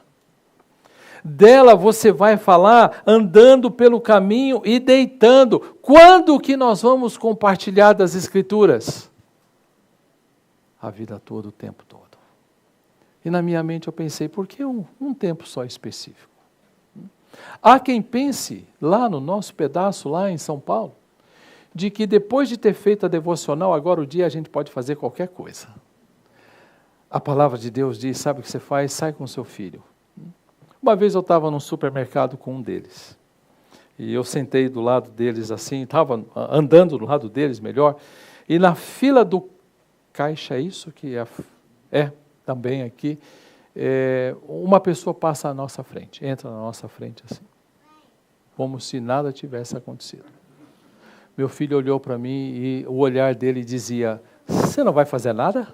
Dela você vai falar andando pelo caminho e deitando. Quando que nós vamos compartilhar das Escrituras? A vida toda, o tempo todo. E na minha mente eu pensei, por que um tempo só específico? Há quem pense, lá no nosso pedaço, lá em São Paulo, de que depois de ter feito a devocional, agora o dia a gente pode fazer qualquer coisa. A palavra de Deus diz, sabe o que você faz? Sai com seu filho. Uma vez eu estava num supermercado com um deles, e eu sentei do lado deles assim, estava andando do lado deles melhor, e na fila do caixa, isso que é também aqui, uma pessoa passa à nossa frente, entra na nossa frente assim, como se nada tivesse acontecido. Meu filho olhou para mim e o olhar dele dizia, você não vai fazer nada?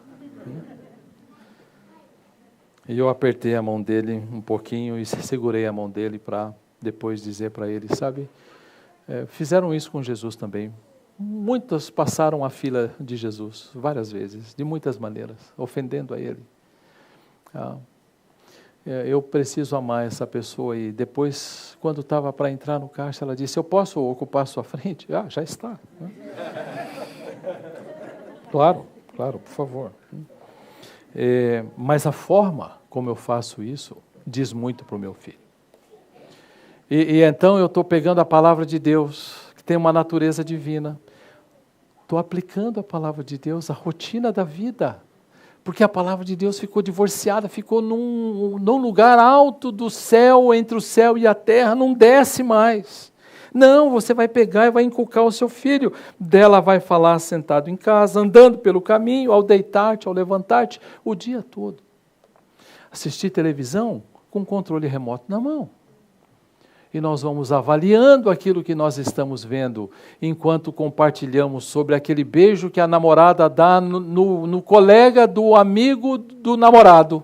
E eu apertei a mão dele um pouquinho e segurei a mão dele para depois dizer para ele, sabe, fizeram isso com Jesus também. Muitos passaram a fila de Jesus, várias vezes, de muitas maneiras, ofendendo a ele. Eu preciso amar essa pessoa. E depois, quando estava para entrar no caixa, ela disse, eu posso ocupar a sua frente? Já está. Claro, por favor. Mas a forma como eu faço isso diz muito para o meu filho. E então eu estou pegando a palavra de Deus, que tem uma natureza divina, estou aplicando a palavra de Deus à rotina da vida, porque a palavra de Deus ficou divorciada, ficou num lugar alto do céu, entre o céu e a terra, não desce mais. Não, você vai pegar e vai inculcar o seu filho. Dela vai falar sentado em casa, andando pelo caminho, ao deitar-te, ao levantar-te, o dia todo. Assistir televisão com controle remoto na mão. E nós vamos avaliando aquilo que nós estamos vendo, enquanto compartilhamos sobre aquele beijo que a namorada dá no colega do amigo do namorado.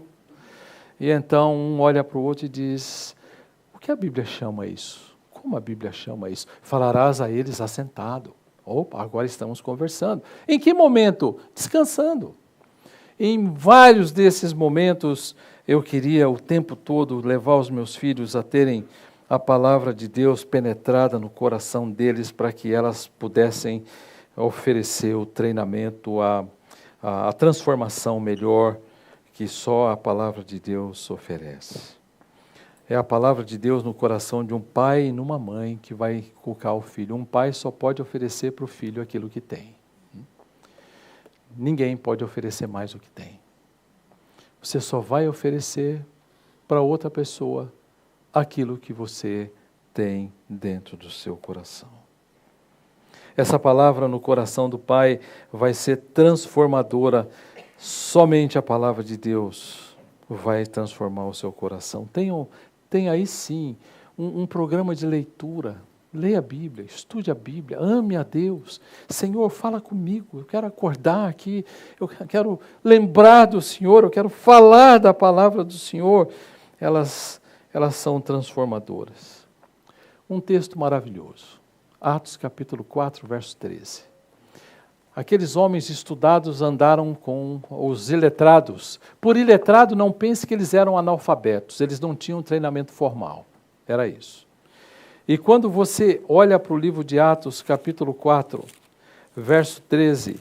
E então um olha para o outro e diz, o que a Bíblia chama isso? Como a Bíblia chama isso? Falarás a eles assentado. Opa, agora estamos conversando. Em que momento? Descansando. Em vários desses momentos, eu queria o tempo todo levar os meus filhos a terem a palavra de Deus penetrada no coração deles, para que elas pudessem oferecer o treinamento, a transformação melhor que só a palavra de Deus oferece. É a palavra de Deus no coração de um pai e numa mãe que vai inculcar o filho. Um pai só pode oferecer para o filho aquilo que tem. Ninguém pode oferecer mais do que tem. Você só vai oferecer para outra pessoa aquilo que você tem dentro do seu coração. Essa palavra no coração do Pai vai ser transformadora. Somente a palavra de Deus vai transformar o seu coração. Tem aí sim um programa de leitura. Leia a Bíblia, estude a Bíblia, ame a Deus. Senhor, fala comigo, eu quero acordar aqui, eu quero lembrar do Senhor, eu quero falar da palavra do Senhor. Elas são transformadoras. Um texto maravilhoso. Atos capítulo 4, verso 13. Aqueles homens estudados andaram com os iletrados. Por iletrado, não pense que eles eram analfabetos, eles não tinham treinamento formal. Era isso. E quando você olha para o livro de Atos, capítulo 4, verso 13,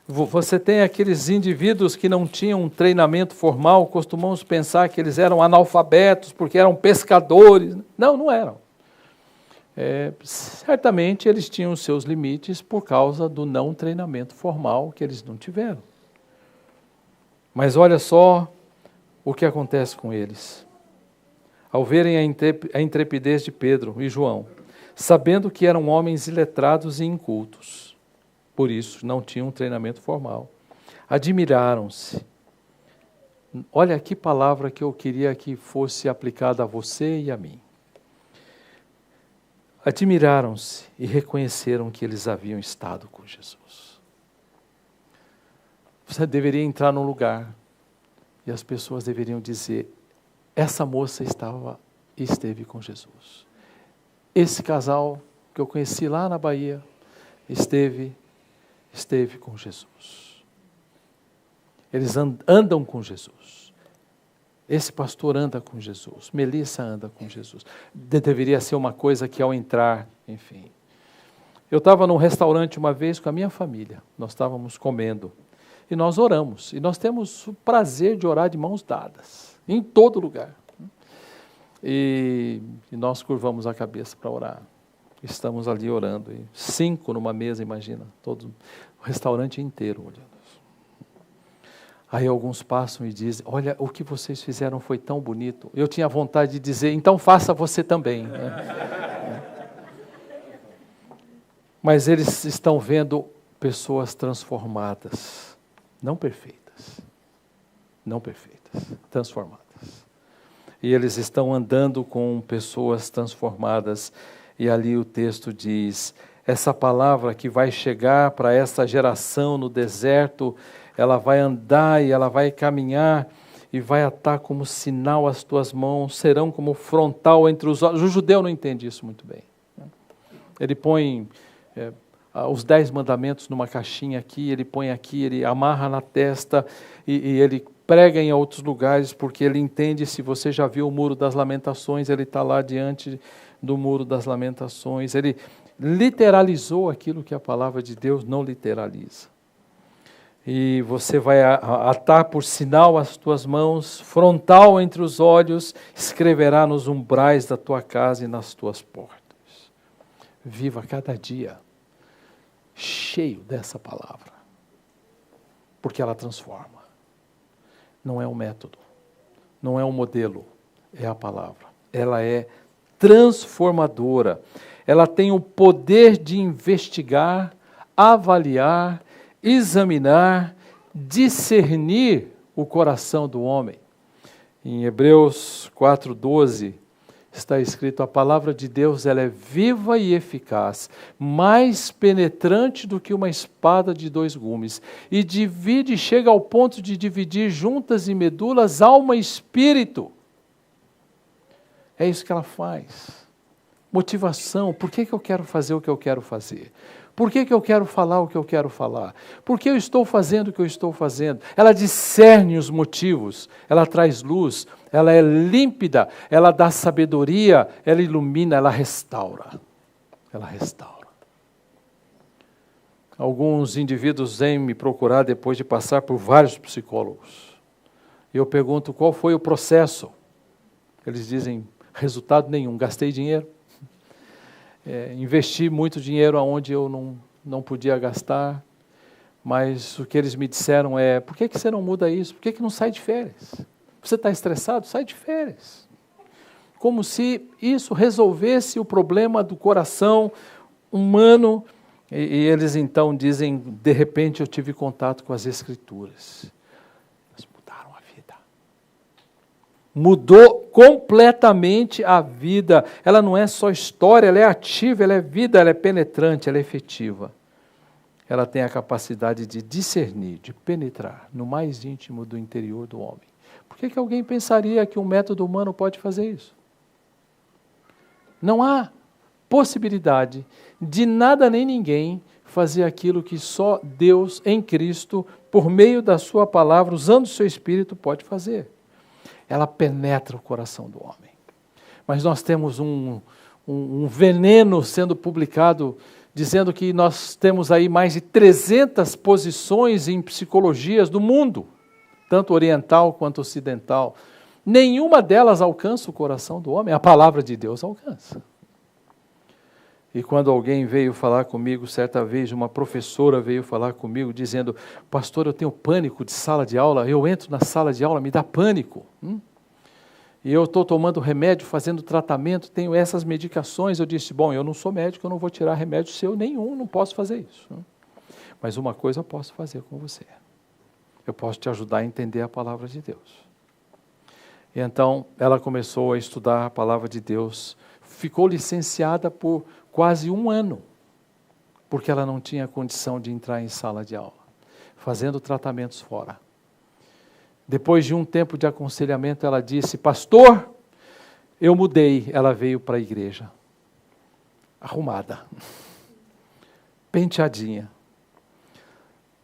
você tem aqueles indivíduos que não tinham um treinamento formal, costumamos pensar que eles eram analfabetos porque eram pescadores. Não eram. Certamente eles tinham seus limites por causa do não treinamento formal que eles não tiveram. Mas olha só o que acontece com eles. Ao verem a intrepidez de Pedro e João, sabendo que eram homens iletrados e incultos, por isso não tinham um treinamento formal, admiraram-se. Olha que palavra que eu queria que fosse aplicada a você e a mim. Admiraram-se e reconheceram que eles haviam estado com Jesus. Você deveria entrar num lugar e as pessoas deveriam dizer, essa moça esteve com Jesus. Esse casal que eu conheci lá na Bahia, esteve com Jesus. Eles andam com Jesus. Esse pastor anda com Jesus. Melissa anda com Jesus. Deveria ser uma coisa que ao entrar, enfim. Eu estava num restaurante uma vez com a minha família. Nós estávamos comendo. E nós oramos. E nós temos o prazer de orar de mãos dadas. Em todo lugar. E nós curvamos a cabeça para orar. Estamos ali orando. E 5 numa mesa, imagina. Todo o restaurante inteiro olhando. Aí alguns passam e dizem, olha, o que vocês fizeram foi tão bonito. Eu tinha vontade de dizer, então faça você também. Mas eles estão vendo pessoas transformadas. Não perfeitas. Não perfeitas. Transformadas. E eles estão andando com pessoas transformadas. E ali o texto diz, essa palavra que vai chegar para essa geração no deserto, ela vai andar e ela vai caminhar e vai atar como sinal as tuas mãos, serão como frontal entre os olhos. O judeu não entende isso muito bem. Ele põe os 10 mandamentos numa caixinha aqui, ele põe aqui, ele amarra na testa e ele prega em outros lugares, porque ele entende, se você já viu o Muro das Lamentações, ele está lá diante do Muro das Lamentações. Ele literalizou aquilo que a palavra de Deus não literaliza. E você vai atar por sinal as tuas mãos, frontal entre os olhos, escreverá nos umbrais da tua casa e nas tuas portas. Viva cada dia cheio dessa palavra, porque ela transforma. Não é um método, não é um modelo, é a palavra. Ela é transformadora. Ela tem o poder de investigar, avaliar, examinar, discernir o coração do homem. Em Hebreus 4:12 está escrito, a palavra de Deus ela é viva e eficaz, mais penetrante do que uma espada de 2 gumes, e chega ao ponto de dividir juntas e medulas, alma e espírito. É isso que ela faz. Motivação, por que eu quero fazer o que eu quero fazer? Por que eu quero falar o que eu quero falar? Por que eu estou fazendo o que eu estou fazendo? Ela discerne os motivos, ela traz luz, ela é límpida, ela dá sabedoria, ela ilumina, ela restaura. Ela restaura. Alguns indivíduos vêm me procurar depois de passar por vários psicólogos. E eu pergunto qual foi o processo. Eles dizem, resultado nenhum, gastei dinheiro. Investi muito dinheiro onde eu não podia gastar, mas o que eles me disseram é, por que você não muda isso? Por que não sai de férias? Você está estressado? Sai de férias. Como se isso resolvesse o problema do coração humano. E eles então dizem, de repente eu tive contato com as Escrituras. Elas mudaram a vida. Mudou completamente a vida. Ela não é só história, ela é ativa, ela é vida, ela é penetrante, ela é efetiva. Ela tem a capacidade de discernir, de penetrar no mais íntimo do interior do homem. Por que alguém pensaria que um método humano pode fazer isso? Não há possibilidade de nada nem ninguém fazer aquilo que só Deus em Cristo, por meio da sua palavra, usando o seu Espírito, pode fazer. Ela penetra o coração do homem. Mas nós temos um veneno sendo publicado, dizendo que nós temos aí mais de 300 posições em psicologias do mundo, tanto oriental quanto ocidental. Nenhuma delas alcança o coração do homem, a palavra de Deus alcança. E quando alguém veio falar comigo, certa vez, uma professora veio falar comigo, dizendo, pastor, eu tenho pânico de sala de aula, eu entro na sala de aula, me dá pânico. E eu estou tomando remédio, fazendo tratamento, tenho essas medicações. Eu disse, bom, eu não sou médico, eu não vou tirar remédio seu nenhum, não posso fazer isso. Mas uma coisa eu posso fazer com você. Eu posso te ajudar a entender a palavra de Deus. E então, ela começou a estudar a palavra de Deus, ficou licenciada por quase 1 ano, porque ela não tinha condição de entrar em sala de aula, fazendo tratamentos fora. Depois de um tempo de aconselhamento, ela disse, pastor, eu mudei. Ela veio para a igreja, arrumada, penteadinha,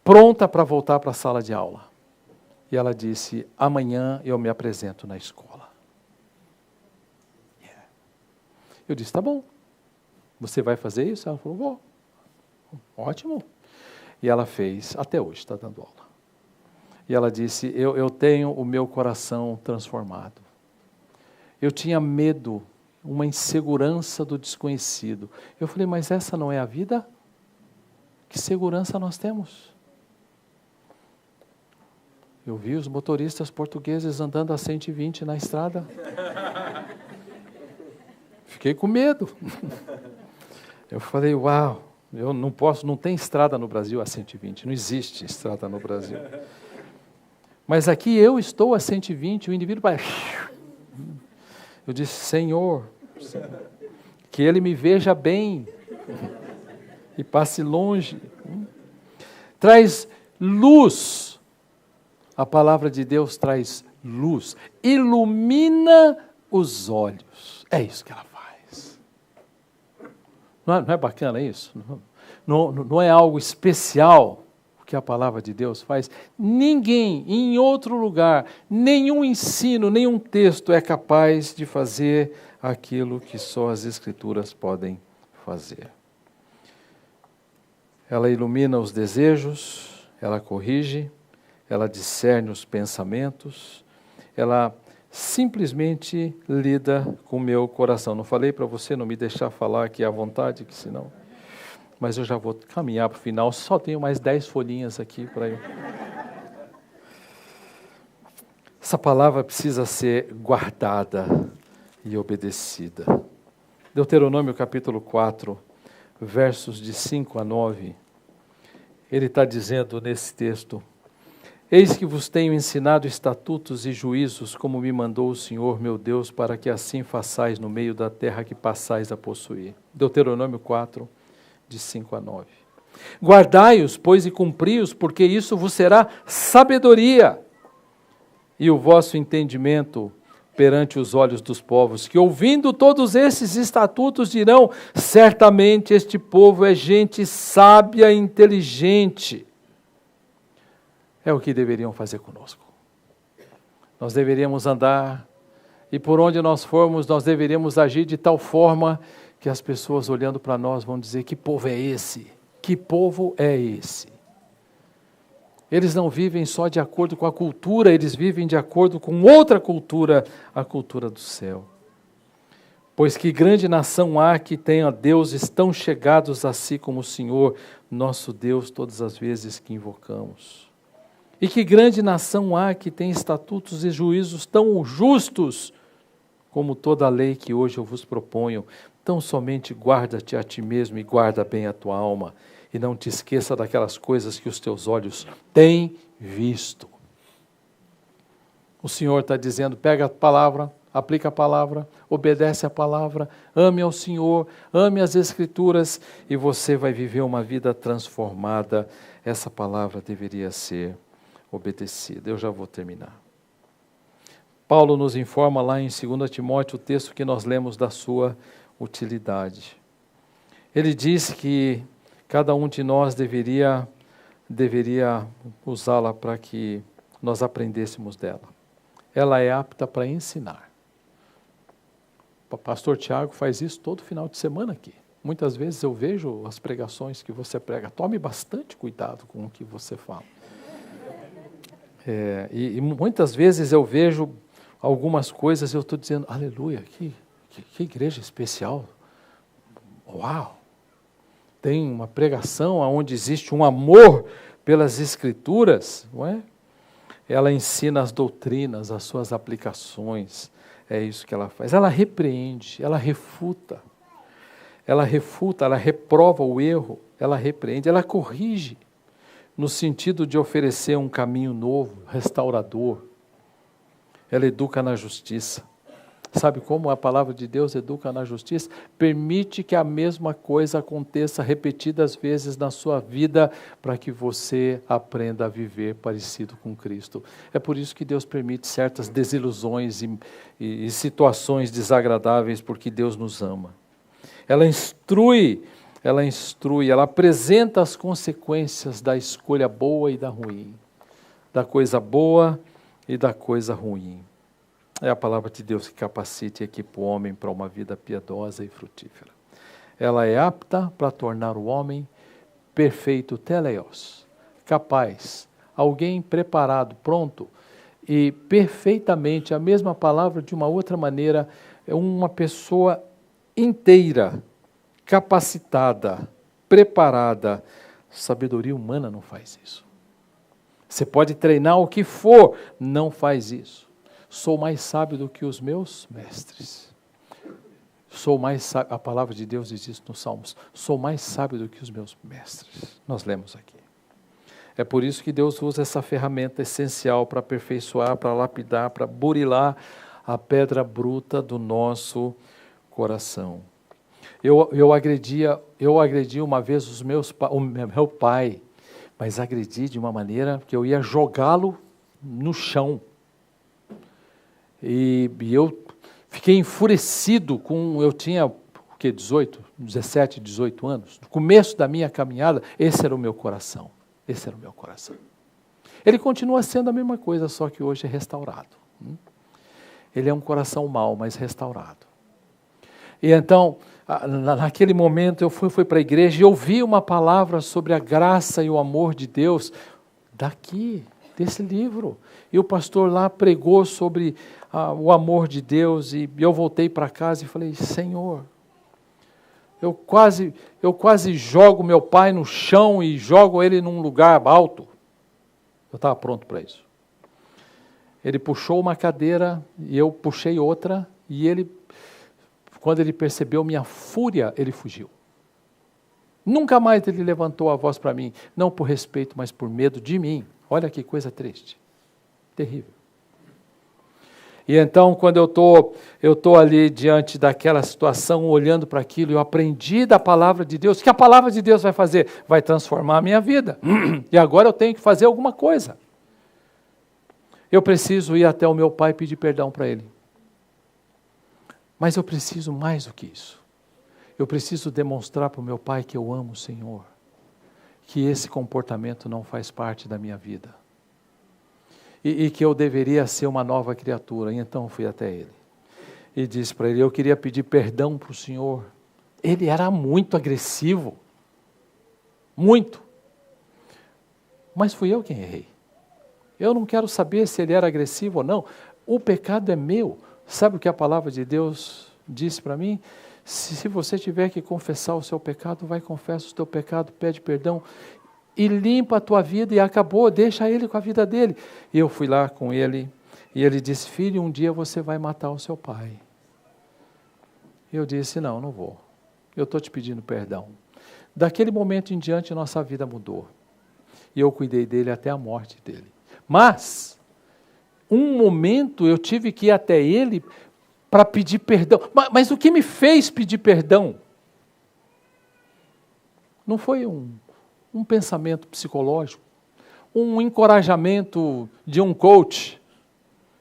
pronta para voltar para a sala de aula. E ela disse, amanhã eu me apresento na escola. Eu disse, tá bom. Você vai fazer isso? Ela falou, vou. Ótimo. E ela fez, até hoje está dando aula. E ela disse, eu tenho o meu coração transformado. Eu tinha medo, uma insegurança do desconhecido. Eu falei, mas essa não é a vida? Que segurança nós temos? Eu vi os motoristas portugueses andando a 120 na estrada. Fiquei com medo. Eu falei, uau, eu não posso, não tem estrada no Brasil a 120, não existe estrada no Brasil. Mas aqui eu estou a 120, o indivíduo vai... Eu disse, Senhor, que Ele me veja bem e passe longe. Traz luz. A palavra de Deus traz luz. Ilumina os olhos. É isso que ela faz. Não é bacana isso? Não é algo especial que a palavra de Deus faz? Ninguém em outro lugar, nenhum ensino, nenhum texto é capaz de fazer aquilo que só as Escrituras podem fazer. Ela ilumina os desejos, ela corrige, ela discerne os pensamentos, ela simplesmente lida com o meu coração. Não falei para você não me deixar falar aqui à vontade, que senão... Mas eu já vou caminhar para o final, só tenho mais 10 folhinhas aqui para eu... Essa palavra precisa ser guardada e obedecida. Deuteronômio capítulo 4, versos de 5 a 9, ele está dizendo nesse texto, eis que vos tenho ensinado estatutos e juízos, como me mandou o Senhor meu Deus, para que assim façais no meio da terra que passais a possuir. Deuteronômio 4, de 5 a 9. Guardai-os, pois, e cumpri-os, porque isso vos será sabedoria e o vosso entendimento perante os olhos dos povos, que ouvindo todos esses estatutos dirão, certamente este povo é gente sábia e inteligente. É o que deveriam fazer conosco. Nós deveríamos andar, e por onde nós formos, nós deveríamos agir de tal forma que as pessoas olhando para nós vão dizer, que povo é esse? Que povo é esse? Eles não vivem só de acordo com a cultura, eles vivem de acordo com outra cultura, a cultura do céu. Pois que grande nação há que tenha deuses tão chegados a si como o Senhor, nosso Deus, todas as vezes que invocamos. E que grande nação há que tem estatutos e juízos tão justos como toda a lei que hoje eu vos proponho. Tão somente guarda-te a ti mesmo e guarda bem a tua alma, e não te esqueça daquelas coisas que os teus olhos têm visto. O Senhor está dizendo, pega a palavra, aplica a palavra, obedece a palavra, ame ao Senhor, ame as Escrituras, e você vai viver uma vida transformada. Essa palavra deveria ser obedecida. Eu já vou terminar. Paulo nos informa lá em 2 Timóteo, o texto que nós lemos da sua utilidade. Ele diz que cada um de nós deveria usá-la para que nós aprendêssemos dela. Ela é apta para ensinar. O pastor Tiago faz isso todo final de semana aqui. Muitas vezes eu vejo as pregações que você prega. Tome bastante cuidado com o que você fala. E muitas vezes eu vejo algumas coisas e eu estou dizendo, aleluia, que igreja especial. Uau! Tem uma pregação onde existe um amor pelas Escrituras, não é? Ela ensina as doutrinas, as suas aplicações, é isso que ela faz. Ela repreende, ela refuta, ela reprova o erro, ela repreende, ela corrige, no sentido de oferecer um caminho novo, restaurador. Ela educa na justiça. Sabe como a palavra de Deus educa na justiça? Permite que a mesma coisa aconteça repetidas vezes na sua vida para que você aprenda a viver parecido com Cristo. É por isso que Deus permite certas desilusões e situações desagradáveis, porque Deus nos ama. Ela instrui, ela apresenta as consequências da escolha boa e da ruim. da coisa boa e da coisa ruim. É a palavra de Deus que capacita e equipa o homem para uma vida piedosa e frutífera. Ela é apta para tornar o homem perfeito, teleios, capaz, alguém preparado, pronto, e perfeitamente, a mesma palavra de uma outra maneira, é uma pessoa inteira, capacitada, preparada. Sabedoria humana não faz isso. Você pode treinar o que for, não faz isso. Sou mais sábio do que os meus mestres. Sou mais sábio, a palavra de Deus diz isso nos Salmos, sou mais sábio do que os meus mestres. Nós lemos aqui. É por isso que Deus usa essa ferramenta essencial para aperfeiçoar, para lapidar, para burilar a pedra bruta do nosso coração. Eu agredi uma vez o meu pai, mas agredi de uma maneira que eu ia jogá-lo no chão. E eu fiquei enfurecido eu tinha, 17, 18 anos. No começo da minha caminhada, esse era o meu coração. Esse era o meu coração. Ele continua sendo a mesma coisa, só que hoje é restaurado. Ele é um coração mau, mas restaurado. E então, naquele momento, eu fui para a igreja e ouvi uma palavra sobre a graça e o amor de Deus, desse livro. E o pastor lá pregou sobre o amor de Deus, e eu voltei para casa e falei, Senhor, eu quase jogo meu pai no chão e jogo ele num lugar alto. Eu estava pronto para isso. Ele puxou uma cadeira e eu puxei outra, e quando ele percebeu minha fúria, ele fugiu. Nunca mais ele levantou a voz para mim, não por respeito, mas por medo de mim. Olha que coisa triste, terrível. E então, quando eu tô ali diante daquela situação, olhando para aquilo, eu aprendi da palavra de Deus. O que a palavra de Deus vai fazer? Vai transformar a minha vida. E agora eu tenho que fazer alguma coisa. Eu preciso ir até o meu pai e pedir perdão para ele. Mas eu preciso mais do que isso. Eu preciso demonstrar para o meu pai que eu amo o Senhor. Que esse comportamento não faz parte da minha vida. E que eu deveria ser uma nova criatura. E então fui até ele. E disse para ele, eu queria pedir perdão para o Senhor. Ele era muito agressivo. Muito. Mas fui eu quem errei. Eu não quero saber se ele era agressivo ou não. O pecado é meu. Sabe o que a palavra de Deus disse para mim? Se você tiver que confessar o seu pecado, vai, confessa o teu pecado, pede perdão e limpa a tua vida, e acabou, deixa ele com a vida dele. E eu fui lá com ele, e ele disse, filho, um dia você vai matar o seu pai. Eu disse, não vou. Eu estou te pedindo perdão. Daquele momento em diante, nossa vida mudou. E eu cuidei dele até a morte dele. Mas, um momento eu tive que ir até ele para pedir perdão. Mas o que me fez pedir perdão? Não foi um pensamento psicológico, um encorajamento de um coach.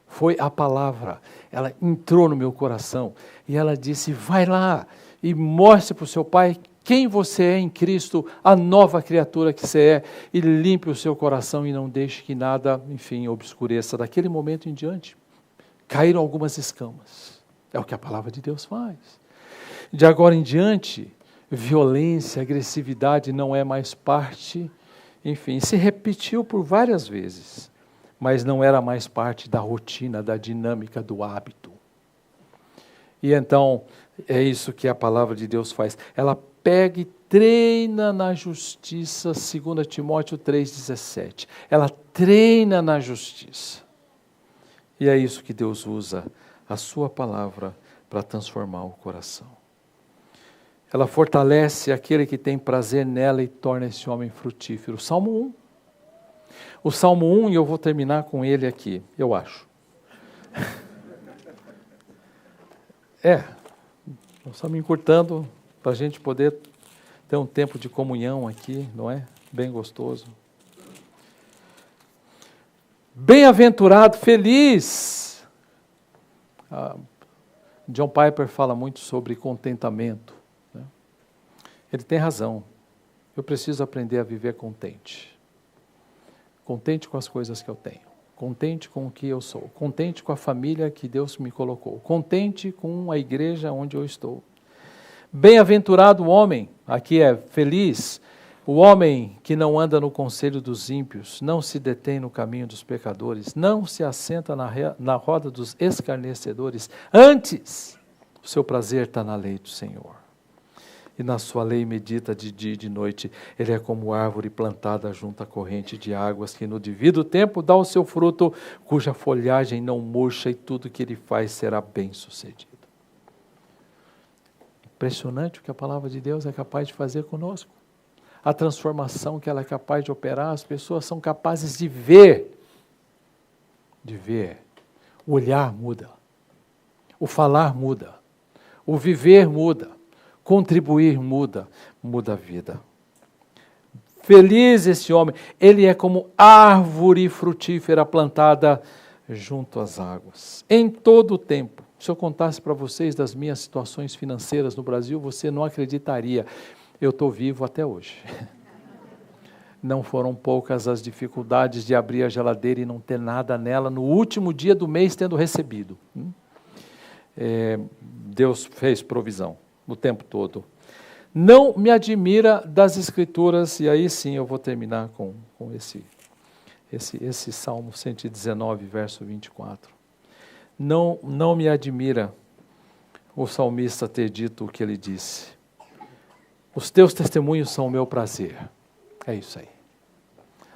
Foi a palavra. Ela entrou no meu coração e ela disse, vai lá e mostre para o seu pai quem você é em Cristo, a nova criatura que você é, e limpe o seu coração e não deixe que nada, enfim, obscureça. Daquele momento em diante, caíram algumas escamas. É o que a palavra de Deus faz. De agora em diante, violência, agressividade não é mais parte, enfim, se repetiu por várias vezes, mas não era mais parte da rotina, da dinâmica, do hábito. E então, é isso que a palavra de Deus faz. Ela pega e treina na justiça, 2 Timóteo 3,17. Ela treina na justiça. E é isso que Deus usa, a sua palavra, para transformar o coração. Ela fortalece aquele que tem prazer nela e torna esse homem frutífero. Salmo 1. O Salmo 1, e eu vou terminar com ele aqui, eu acho. Nós estamos encurtando para a gente poder ter um tempo de comunhão aqui, não é? Bem gostoso. Bem-aventurado, feliz. John Piper fala muito sobre contentamento. Né? Ele tem razão. Eu preciso aprender a viver contente. contente com as coisas que eu tenho, contente com o que eu sou, contente com a família que Deus me colocou, contente com a igreja onde eu estou. Bem-aventurado o homem, aqui é feliz, o homem que não anda no conselho dos ímpios, não se detém no caminho dos pecadores, não se assenta na roda dos escarnecedores, antes o seu prazer está na lei do Senhor. E na sua lei medita de dia e de noite. Ele é como árvore plantada junto à corrente de águas, que no devido tempo dá o seu fruto, cuja folhagem não murcha, e tudo que ele faz será bem sucedido. Impressionante o que a palavra de Deus é capaz de fazer conosco. A transformação que ela é capaz de operar, as pessoas são capazes de ver. De ver. O olhar muda. O falar muda. O viver muda. Contribuir muda a vida. Feliz esse homem, ele é como árvore frutífera plantada junto às águas, em todo o tempo. Se eu contasse para vocês das minhas situações financeiras no Brasil, você não acreditaria. Eu estou vivo até hoje. Não foram poucas as dificuldades de abrir a geladeira e não ter nada nela no último dia do mês tendo recebido. Deus fez provisão o tempo todo. Não me admira das Escrituras, e aí sim eu vou terminar com esse Salmo 119, verso 24. Não me admira o salmista ter dito o que ele disse. Os teus testemunhos são o meu prazer. É isso aí.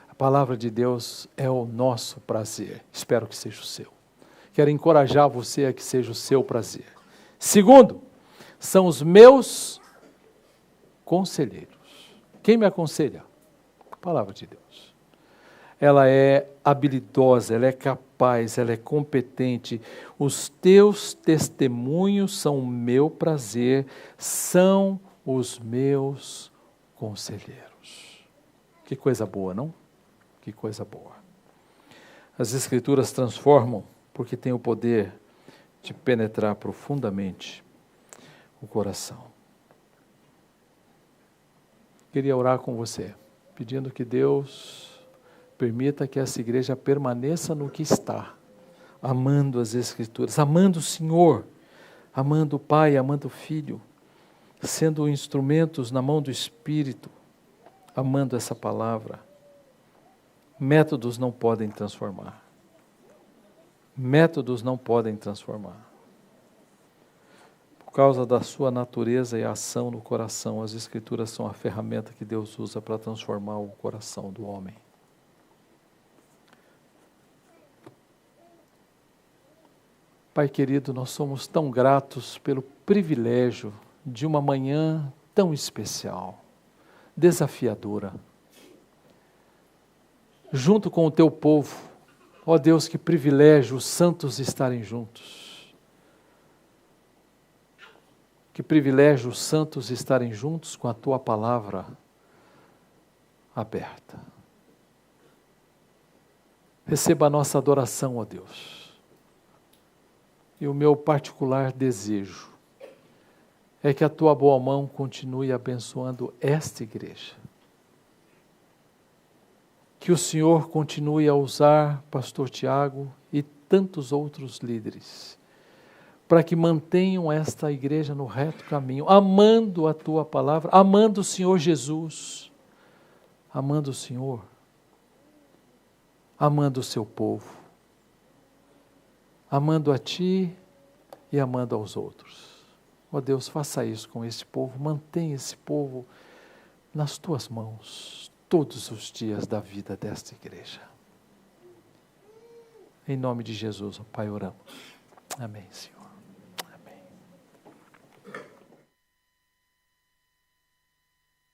A palavra de Deus é o nosso prazer. Espero que seja o seu. Quero encorajar você a que seja o seu prazer. Segundo, são os meus conselheiros. Quem me aconselha? A palavra de Deus. Ela é habilidosa, ela é capaz, ela é competente. Os teus testemunhos são o meu prazer, são os meus conselheiros. Que coisa boa, não? Que coisa boa. As Escrituras transformam porque têm o poder de penetrar profundamente o coração. Queria orar com você, pedindo que Deus permita que essa igreja permaneça no que está, amando as Escrituras, amando o Senhor, amando o Pai, amando o Filho, sendo instrumentos na mão do Espírito, amando essa palavra. Métodos não podem transformar. Métodos não podem transformar. Por causa da sua natureza e ação no coração, as Escrituras são a ferramenta que Deus usa para transformar o coração do homem. Pai querido, nós somos tão gratos pelo privilégio de uma manhã tão especial, desafiadora. Junto com o teu povo, ó Deus, que privilégio os santos estarem juntos. Que privilégio os santos estarem juntos com a tua palavra aberta. Receba a nossa adoração, ó Deus. E o meu particular desejo é que a tua boa mão continue abençoando esta igreja. Que o Senhor continue a usar pastor Tiago e tantos outros líderes, para que mantenham esta igreja no reto caminho, amando a tua palavra, amando o Senhor Jesus, amando o Senhor, amando o seu povo, amando a ti e amando aos outros. Ó Deus, faça isso com esse povo, mantenha esse povo nas tuas mãos, todos os dias da vida desta igreja. Em nome de Jesus, ó Pai, oramos. Amém, Senhor.